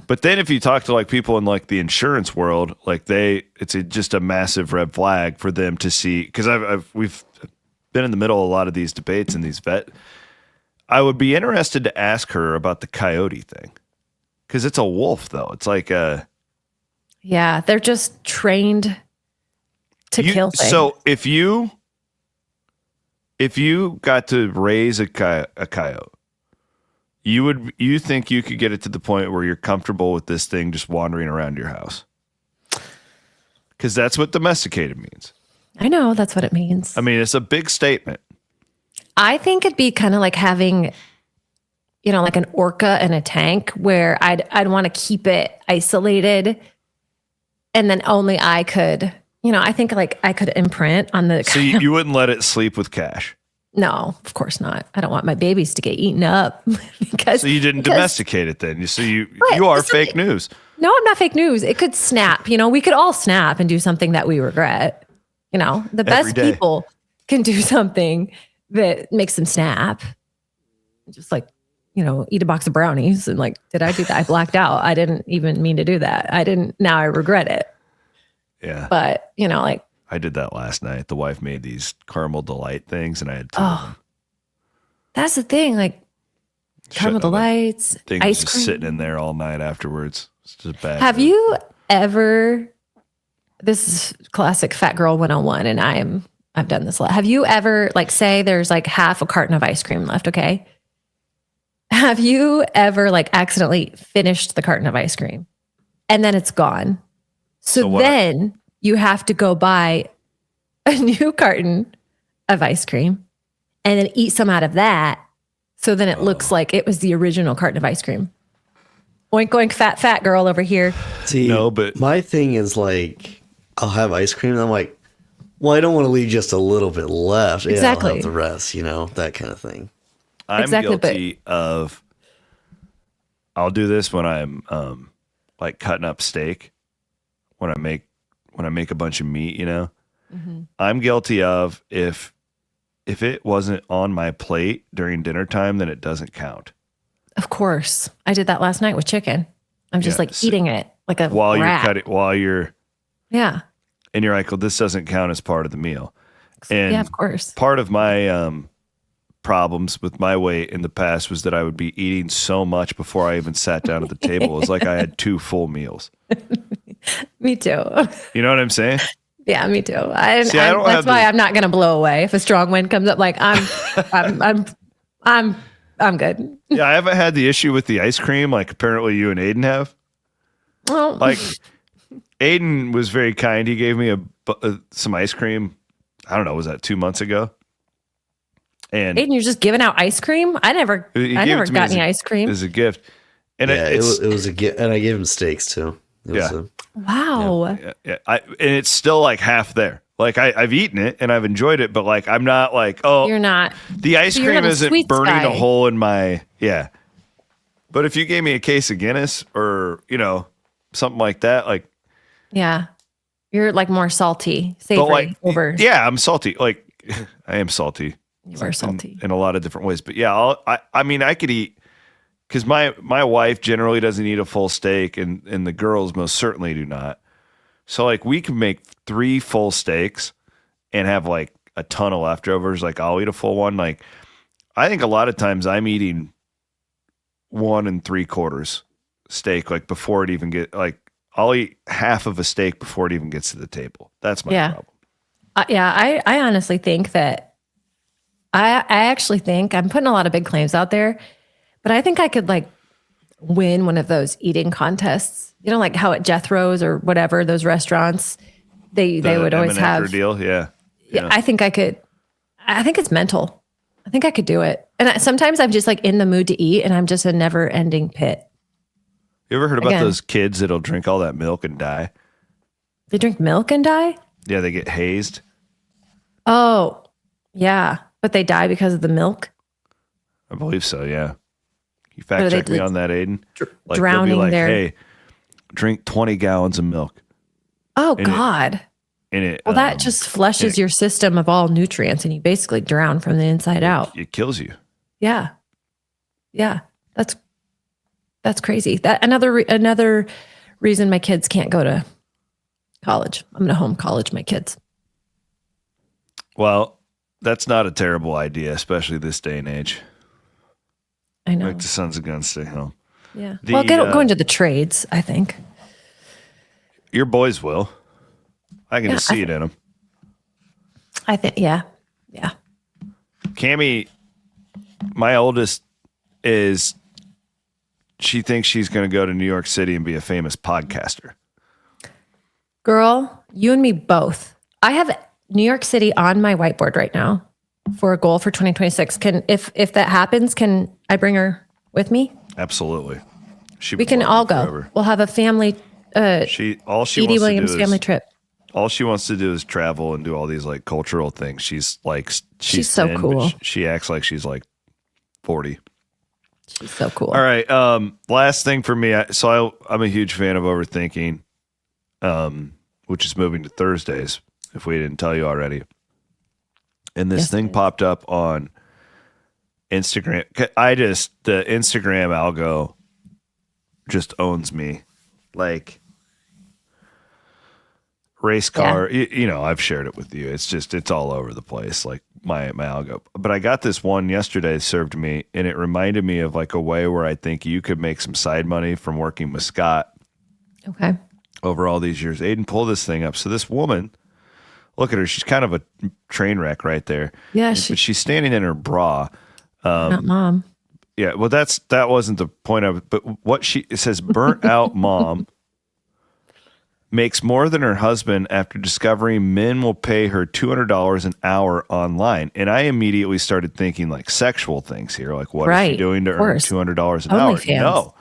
but then if you talk to like people in like the insurance world, like it's just a massive red flag for them to see. Cause we've been in the middle of a lot of these debates and these I would be interested to ask her about the coyote thing. Cause it's a wolf though. It's like yeah, they're just trained to kill things. So if you got to raise a coyote, you think you could get it to the point where you're comfortable with this thing just wandering around your house? Because that's what domesticated means. I know that's what it means. I mean, it's a big statement. I think it'd be kind of like having, like an orca in a tank where I'd want to keep it isolated, and then only I could. I think like I could imprint on the. So you wouldn't let it sleep with Cash? No, of course not. I don't want my babies to get eaten up. So you didn't domesticate it then. So you are fake news. No, I'm not fake news. It could snap. We could all snap and do something that we regret. The best people can do something that makes them snap. Just like, eat a box of brownies and like, did I do that? I blacked out. I didn't even mean to do that. Now I regret it. Yeah. But, like. I did that last night. The wife made these caramel delight things and I had two of them. That's the thing. Like caramel delights, thing ice was cream. Just sitting in there all night afterwards. It's just bad. Have you ever, this is classic fat girl 101 and I've done this a lot. Have you ever like say there's like half a carton of ice cream left. Okay. Have you ever like accidentally finished the carton of ice cream and then it's gone? So then you have to go buy a new carton of ice cream and then eat some out of that. So then it looks like it was the original carton of ice cream. Oink, oink, fat girl over here. See, no, but my thing is like, I'll have ice cream and I'm like, well, I don't want to leave just a little bit left. Exactly. Yeah, I'll have the rest, that kind of thing. I'm guilty of, I'll do this when I'm like cutting up steak, when I make a bunch of meat, mm-hmm. I'm guilty of if it wasn't on my plate during dinner time, then it doesn't count. Of course. I did that last night with chicken. I'm just eating it like a while rat. You're cutting, while you're. Yeah. And you're like, well, this doesn't count as part of the meal. And yeah, of course. Part of my problems with my weight in the past was that I would be eating so much before I even sat down at the table. It was like I had 2 full meals. Me too. You know what I'm saying? Yeah, me too. That's why I'm not going to blow away. If a strong wind comes up, like I'm good. Yeah, I haven't had the issue with the ice cream like apparently you and Aiden have. Well, like Aiden was very kind. He gave me some ice cream. I don't know, was that 2 months ago? And Aiden, you're just giving out ice cream? I never got any ice cream. As a gift. And it was a gift, and I gave him steaks too. Wow. Yeah. And it's still like half there. Like I've eaten it and I've enjoyed it, but like I'm not like, oh, You're not. the ice So you're cream not a isn't sweets burning guy. a hole in my But if you gave me a case of Guinness or something like that, like Yeah. You're like more salty, savory but like over. yeah, I'm salty. Like I am salty. You are salty. in a lot of different ways. But yeah, I mean I could eat because my wife generally doesn't eat a full steak and the girls most certainly do not. So like we can make 3 full steaks and have like a ton of leftovers. Like I'll eat a full one. Like I think a lot of times I'm eating 1 3/4 steak like before it even get like I'll eat half of a steak before it even gets to the table. That's my problem. I honestly think that I actually think I'm putting a lot of big claims out there, but I think I could like win one of those eating contests. You know, like how at Jethro's or whatever, those restaurants, they would always have deal. Yeah. I think I could. I think it's mental. I think I could do it. And sometimes I'm just like in the mood to eat and I'm just a never ending pit. You ever heard about those kids that'll drink all that milk and die? They drink milk and die? Yeah, they get hazed. Oh, yeah. But they die because of the milk? I believe so, yeah. You fact check me on that, Aiden. Like, drowning they'll be like, their... hey, drink 20 gallons of milk. Oh, God. Well, that just flushes your system of all nutrients and you basically drown from the inside out. It kills you. Yeah. Yeah. That's crazy. That another reason my kids can't go to college. I'm going to home college my kids. Well, that's not a terrible idea, especially this day and age. I know. Like the sons of guns stay home. Yeah. Go into the trades, I think. Your boys will. I can just see it in them. I think, yeah. Yeah. Cammie, my oldest she thinks she's going to go to New York City and be a famous podcaster. Girl, you and me both. I have New York City on my whiteboard right now for a goal for 2026. If that happens, can I bring her with me? Absolutely. We can all go. Forever. We'll have a family. Edie Williams family trip. All she wants to do is travel and do all these like cultural things. She's so 10, cool. She acts like she's like 40. She's so cool. All right. Last thing for me. I'm a huge fan of Overthinking, which is moving to Thursdays, if we didn't tell you already. And this thing popped up on Instagram. The Instagram algo just owns me. Like race car, I've shared it with you. It's all over the place. Like my algo. But I got this one yesterday served to me, and it reminded me of like a way where I think you could make some side money from working with Scott. Okay. Over all these years. Aiden, pull this thing up. So this woman, look at her. She's kind of a train wreck right there. Yeah. But she's standing in her bra. Not mom. Yeah. Well, that wasn't the point of it. But it says burnt out mom makes more than her husband after discovering men will pay her $200 an hour online. And I immediately started thinking like sexual things here. Like, what is she doing to earn $200 an hour? Fans.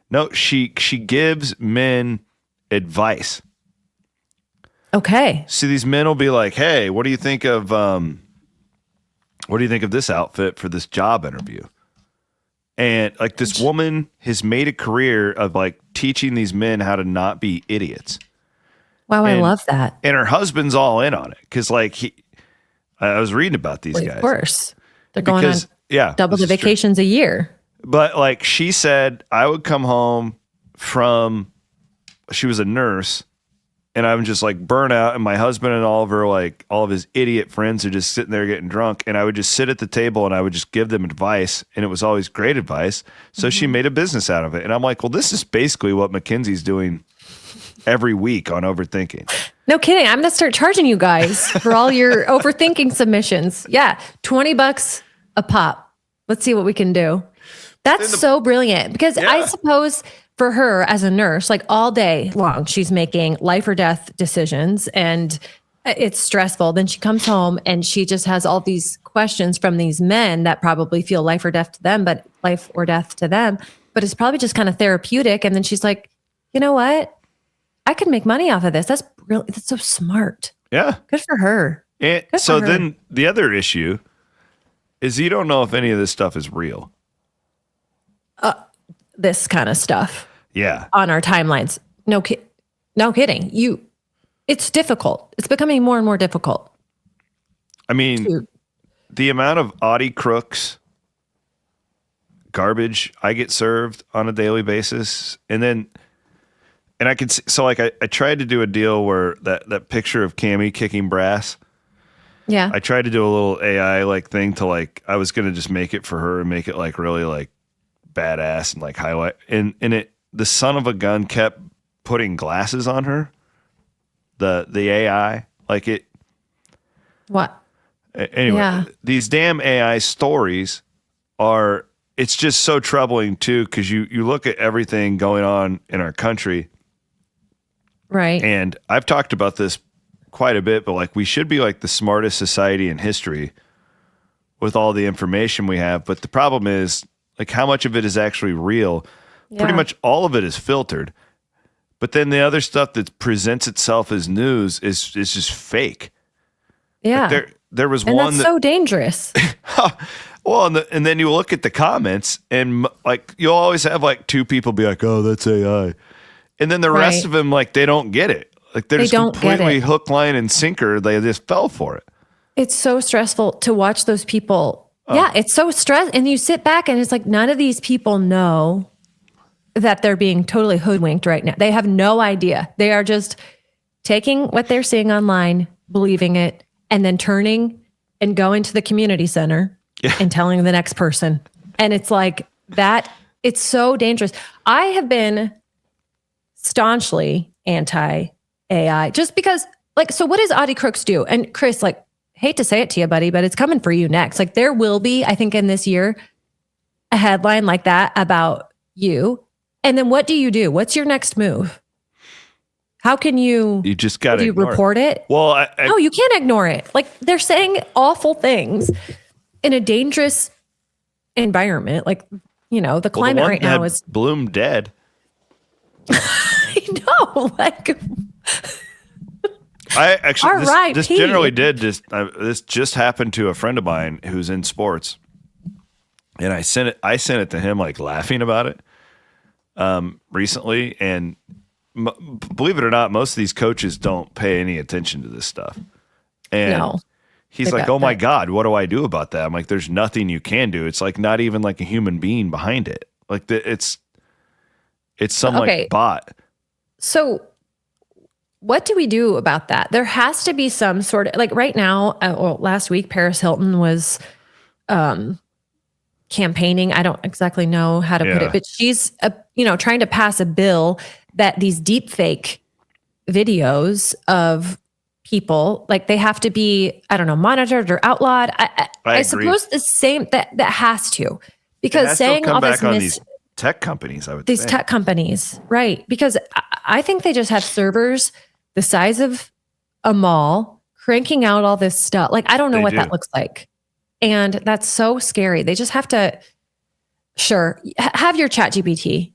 No, she gives men advice. Okay. See, these men will be like, hey, what do you think of this outfit for this job interview? And like this woman has made a career of like teaching these men how to not be idiots. Wow, I love that. And her husband's all in on it because, like, I was reading about these guys. Of course, they're going on double the vacations a year. But like she said, I would come home she was a nurse, and I'm just like burnt out, and my husband and all of his idiot friends are just sitting there getting drunk, and I would just sit at the table and I would just give them advice, and it was always great advice. So she made a business out of it, and I'm like, well, this is basically what Mackenzie's doing every week on Overthinking. No kidding. I'm going to start charging you guys for all your Overthinking submissions. Yeah. $20 a pop. Let's see what we can do. That's so brilliant because I suppose for her as a nurse, like all day long, she's making life or death decisions and it's stressful. Then she comes home and she just has all these questions from these men that probably feel life or death to them, but it's probably just kind of therapeutic. And then she's like, you know what? I could make money off of this. That's so smart. Yeah. Good for her. And Good so for her. then the other issue is you don't know if any of this stuff is real. This kind of stuff Yeah. on our timelines. No kidding. It's difficult. It's becoming more and more difficult. I mean, the amount of Audi crooks, garbage I get served on a daily basis. And I could see, so like I tried to do a deal where that picture of Cammie kicking brass. Yeah. I tried to do a little AI like thing to like, I was going to just make it for her and make it like really like badass and like highlight. And the son of a gun kept putting glasses on her. The AI, like it. What? Anyway, Yeah. These damn AI stories it's just so troubling too, because you look at everything going on in our country. Right. And I've talked about this quite a bit, but like we should be like the smartest society in history with all the information we have. But the problem is like how much of it is actually real. Pretty much all of it is filtered. But then the other stuff that presents itself as news is just fake. Yeah. Like there was and one that's so dangerous. Well, and then you look at the comments, and like you'll always have like two people be like, "Oh, that's AI," and then the rest of them like they don't get it. Like they're just completely hook, line, and sinker. They just fell for it. It's so stressful to watch those people. Yeah, it's so stressful, and you sit back, and it's like none of these people know that they're being totally hoodwinked right now. They have no idea. They are just taking what they're seeing online, believing it, and then turning and going to the community center and telling the next person. And it's like that. It's so dangerous. I have been staunchly anti-AI just because, like, so what does Audi Crooks do? And Chris, like, hate to say it to you, buddy, but it's coming for you next. Like, there will be, I think, in this year, a headline like that about you. And then what do you do? What's your next move? How can you? You just got to report it. Well, no, you can't ignore it. Like they're saying awful things in a dangerous environment. Like the climate right now is Bloom dead. I know. Like I actually this generally did this just happened to a friend of mine who's in sports, and I sent it to him like laughing about it recently, and believe it or not, most of these coaches don't pay any attention to this stuff. And he's like, "Oh my God, what do I do about that?" I'm like, "There's nothing you can do. It's like not even like a human being behind it. Like it's some like bot." So what do we do about that? There has to be some sort of like right now. Last week, Paris Hilton was campaigning. I don't exactly know how to put it, but she's trying to pass a bill that these deep fake videos of people, like they have to be, I don't know, monitored or outlawed. I suppose the same that has to, because saying all this on these tech companies, I would these tech companies, right? Because I think they just have servers the size of a mall cranking out all this stuff. Like I don't know what that looks like, and that's so scary. They just have to, have your chat GPT,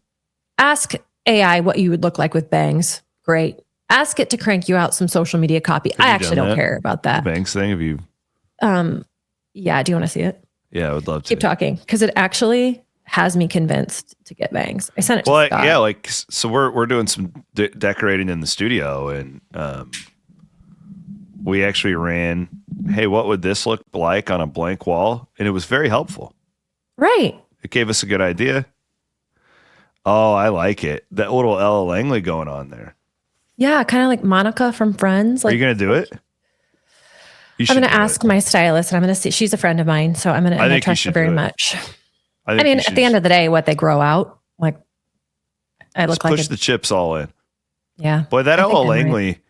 ask AI what you would look like with bangs. Great. Ask it to crank you out some social media copy. I actually don't care about that. The bangs thing, have you? Yeah. Do you want to see it? Yeah, I would love to. Keep talking, because it actually has me convinced to get bangs. I sent it to Scott. Yeah, like so we're doing some decorating in the studio, and we actually ran, hey, what would this look like on a blank wall? And it was very helpful. Right. It gave us a good idea. Oh, I like it. That little Ella Langley going on there. Yeah, kind of like Monica from Friends. Like, are you going to do it? I'm going to ask my stylist, and I'm going to see. She's a friend of mine, so I'm going to trust her very much. I mean, at the end of the day, what they grow out, like I look like push the chips all in. Yeah. Boy, that Ella Langley, right.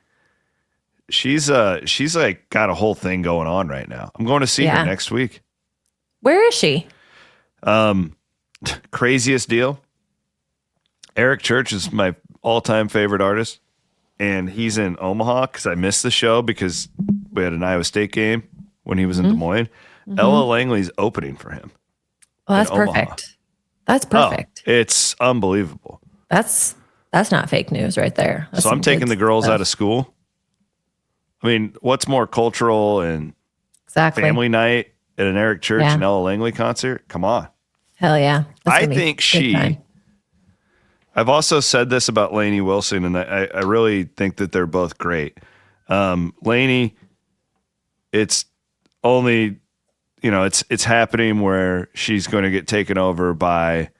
She's like got a whole thing going on right now. I'm going to see her next week. Where is she? Craziest deal. Eric Church is my all-time favorite artist, and he's in Omaha because I missed the show because we had an Iowa State game when he was in Des Moines. Ella Langley's opening for him. Well, that's perfect. That's perfect. Oh, it's unbelievable. That's not fake news right there. That's so I'm taking the girls out of school. I mean, what's more cultural and family night at an Eric Church and Ella Langley concert? Come on. Hell yeah. I think I've also said this about Lainey Wilson, and I really think that they're both great. Lainey, it's only, it's happening where she's going to get taken over by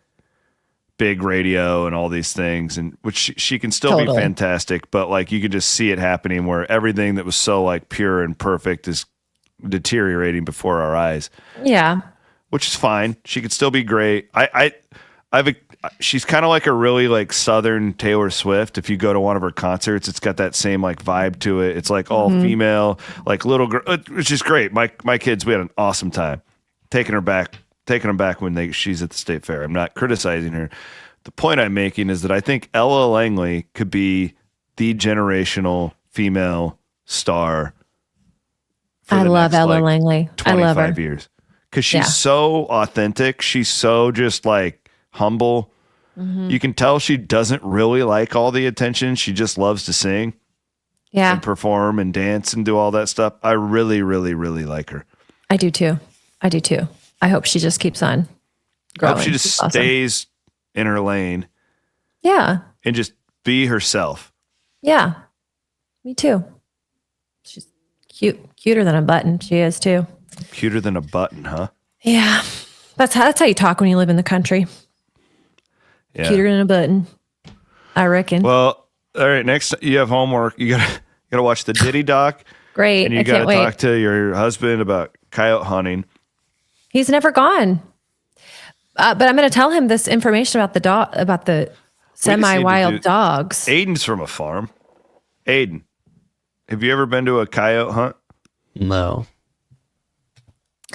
big radio and all these things, and which she can still be fantastic, but like you can just see it happening where everything that was so like pure and perfect is deteriorating before our eyes. Yeah. Which is fine. She could still be great. She's kind of like a really like Southern Taylor Swift. If you go to one of her concerts, it's got that same like vibe to it. It's like all female, like little girl, which is great. My kids, we had an awesome time taking them back when she's at the state fair. I'm not criticizing her. The point I'm making is that I think Ella Langley could be the generational female star. I love Ella Langley. I love her. Years. Because she's so authentic. She's so just like humble. You can tell she doesn't really like all the attention. She just loves to sing and perform and dance and do all that stuff. I really, really, really like her. I do too. I hope she just keeps on growing. I hope she just stays in her lane. Yeah. And just be herself. Yeah. Me too. She's cuter than a button. She is too. Cuter than a button, huh? Yeah. That's how you talk when you live in the country. Yeah. Cuter than a button, I reckon. Well, all right. Next, you have homework. You gotta watch the Diddy doc. Great. And you gotta talk to your husband about coyote hunting. He's never gone. But I'm going to tell him this information about the semi-wild dogs. Aiden's from a farm. Aiden, have you ever been to a coyote hunt? No.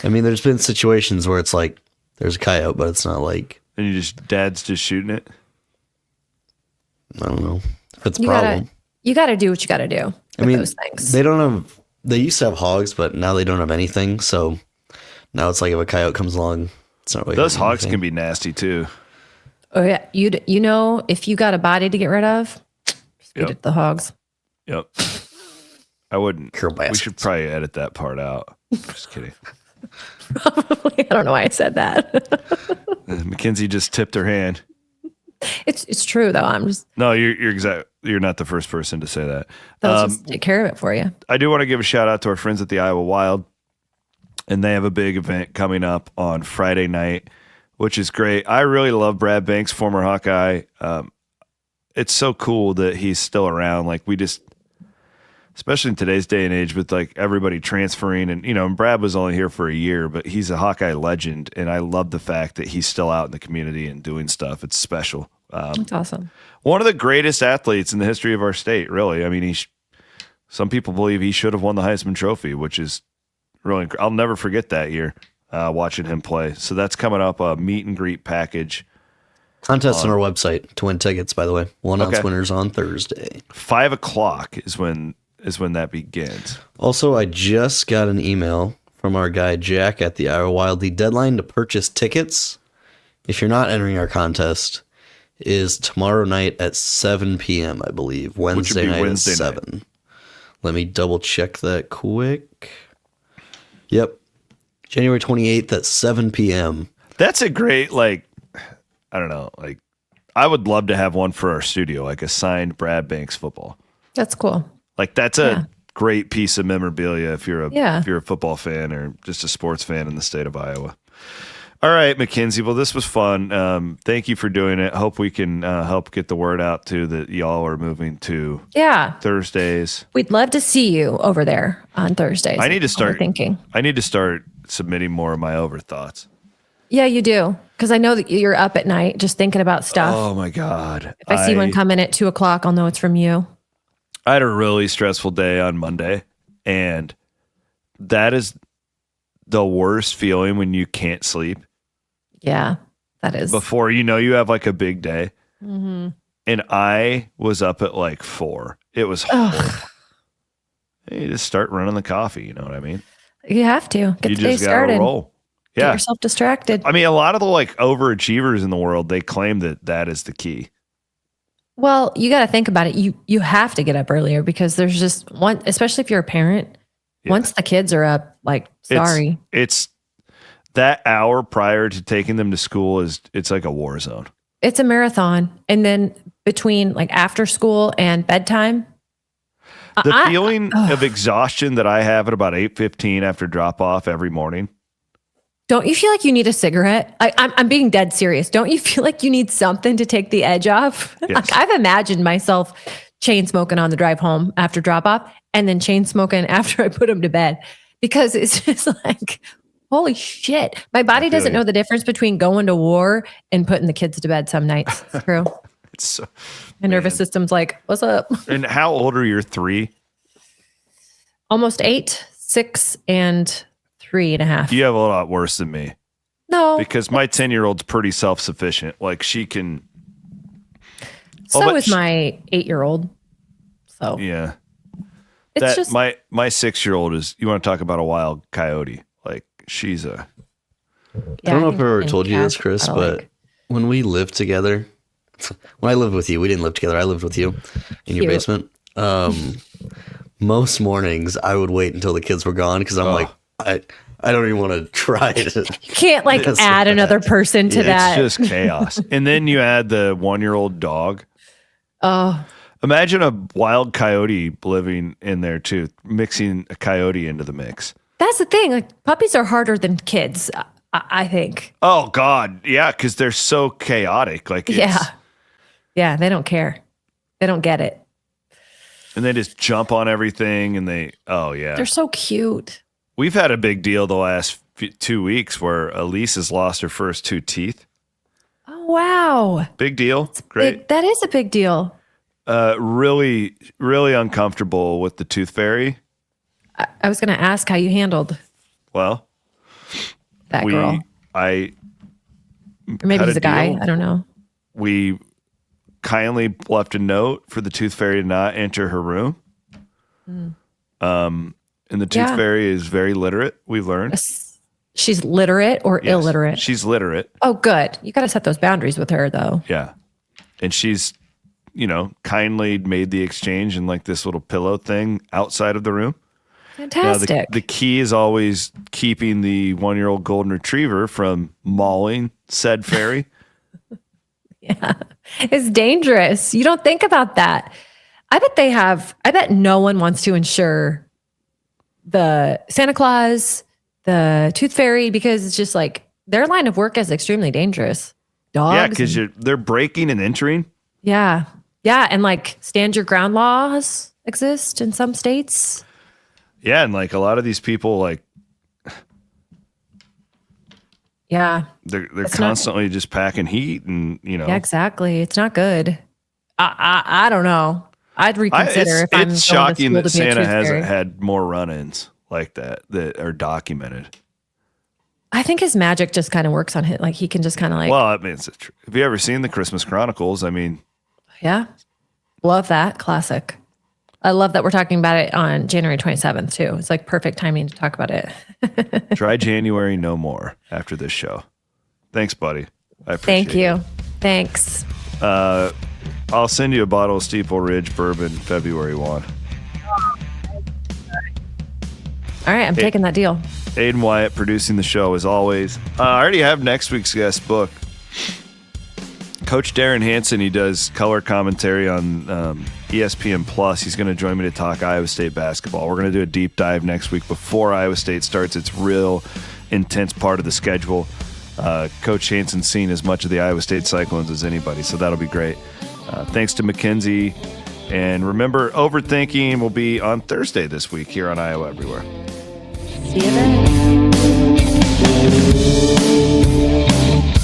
I mean, there's been situations where it's like there's a coyote, but it's not like. And dad's just shooting it? I don't know. If it's a problem. You got to do what you got to do with those things. They used to have hogs, but now they don't have anything. So now it's like if a coyote comes along, it's not really. Those hogs can be nasty too. Oh yeah. If you got a body to get rid of, just feed it to the hogs. Yep. I wouldn't. We should probably edit that part out. Just kidding. Probably. I don't know why I said that. Mackenzie just tipped her hand. It's true though. No, you're not the first person to say that. I'll just take care of it for you. I do want to give a shout out to our friends at the Iowa Wild, and they have a big event coming up on Friday night, which is great. I really love Brad Banks, former Hawkeye. It's so cool that he's still around. Like especially in today's day and age with like everybody transferring and Brad was only here for a year, but he's a Hawkeye legend. And I love the fact that he's still out in the community and doing stuff. It's special. That's awesome. One of the greatest athletes in the history of our state, really. I mean, some people believe he should have won the Heisman Trophy, which is really, I'll never forget that year watching him play. So that's coming up, a meet and greet package. Contest on our website to win tickets, by the way. We'll announce winners on Thursday. 5:00 is when that begins. Also, I just got an email from our guy Jack at the Iowa Wild. The deadline to purchase tickets, if you're not entering our contest, is tomorrow night at 7 p.m., I believe. Wednesday night at 7. Let me double check that quick. Yep. January 28th at 7 p.m. That's a great, I don't know, I would love to have one for our studio, like a signed Brad Banks football. That's cool. That's a great piece of memorabilia if you're a football fan or just a sports fan in the state of Iowa. All right, Mackenzie. Well, this was fun. Thank you for doing it. Hope we can help get the word out too that y'all are moving to Thursdays. We'd love to see you over there on Thursdays. I need to start thinking. I need to start submitting more of my overthoughts. Yeah, you do. Because I know that you're up at night just thinking about stuff. Oh my God. If I see one come in at 2:00, I'll know it's from you. I had a really stressful day on Monday, and that is the worst feeling when you can't sleep. Yeah, that is. Before you have like a big day. Mm-hmm. And I was up at 4. It was horrible. You just start running the coffee, you know what I mean? You have to. Get the day started. Roll. Yeah. Get yourself distracted. I mean, a lot of the overachievers in the world, they claim that is the key. Well, you got to think about it. You have to get up earlier because there's just one, especially if you're a parent. Yeah. Once the kids are up, like, sorry. It's that hour prior to taking them to school it's like a war zone. It's a marathon. And then between like after school and bedtime. The feeling of exhaustion that I have at about 8:15 after drop off every morning. Don't you feel like you need a cigarette? I'm being dead serious. Don't you feel like you need something to take the edge off? Yes. Like, I've imagined myself chain smoking on the drive home after drop off and then chain smoking after I put them to bed, because it's just like, holy shit. My body doesn't know the difference between going to war and putting the kids to bed some nights. It's true. My nervous system's like, what's up? And how old are your 3? Almost 8, 6, and 3.5. You have a lot worse than me. No. Because my 10-year-old's pretty self-sufficient. Like, she can. So is my 8-year-old. So. Yeah. It's just. My 6-year-old is, you want to talk about a wild coyote. Like, she's a. I don't know if I ever told you this, Chris, but when we lived together, when I lived with you, we didn't live together. I lived with you in your basement. Most mornings I would wait until the kids were gone because I'm like, I don't even want to try to. You can't like add another person to that. It's just chaos. And then you add the 1-year-old dog. Oh. Imagine a wild coyote living in there too, mixing a coyote into the mix. That's the thing. Like, puppies are harder than kids, I think. Oh God. Yeah. Cause they're so chaotic. Like, yeah. They don't care. They don't get it. And they just jump on everything and they're so cute. We've had a big deal the last 2 weeks where Elise has lost her first 2 teeth. Oh, wow. Big deal. It's great. That is a big deal. Really, really uncomfortable with the tooth fairy. I was going to ask how you handled. Well, that girl. Or maybe he's a guy. I don't know. We kindly left a note for the tooth fairy to not enter her room. And the tooth fairy is very literate, we've learned. She's literate or illiterate? She's literate. Oh, good. You got to set those boundaries with her, though. Yeah. And she's, kindly made the exchange in like this little pillow thing outside of the room. Fantastic. The key is always keeping the 1-year-old golden retriever from mauling said fairy. Yeah. It's dangerous. You don't think about that. I bet no one wants to insure the Santa Claus, the tooth fairy, because it's just like their line of work is extremely dangerous. Dogs. Yeah, because they're breaking and entering. Yeah. Yeah. And like stand your ground laws exist in some states. Yeah. And like a lot of these people, like, yeah, they're constantly just packing heat and, Yeah, exactly. It's not good. I don't know. I'd reconsider it's shocking that Santa hasn't had more run-ins like that are documented. I think his magic just kind of works on him. Like he can just kind of like. Well, I mean, have you ever seen the Christmas Chronicles? I mean. Yeah. Love that. Classic. I love that we're talking about it on January 27th too. It's like perfect timing to talk about it. Try January no more after this show. Thanks, buddy. I appreciate it. Thank you. Thanks. I'll send you a bottle of Steeple Ridge Bourbon February 1. All right, I'm taking that deal. Aiden Wyatt producing the show as always. I already have next week's guest book. Coach Darren Hansen, he does color commentary on ESPN Plus. He's going to join me to talk Iowa State basketball. We're going to do a deep dive next week before Iowa State starts its real intense part of the schedule. Coach Hansen's seen as much of the Iowa State Cyclones as anybody, so that'll be great. Thanks to Mackenzie. And remember, Overthinking will be on Thursday this week here on Iowa Everywhere. See you then.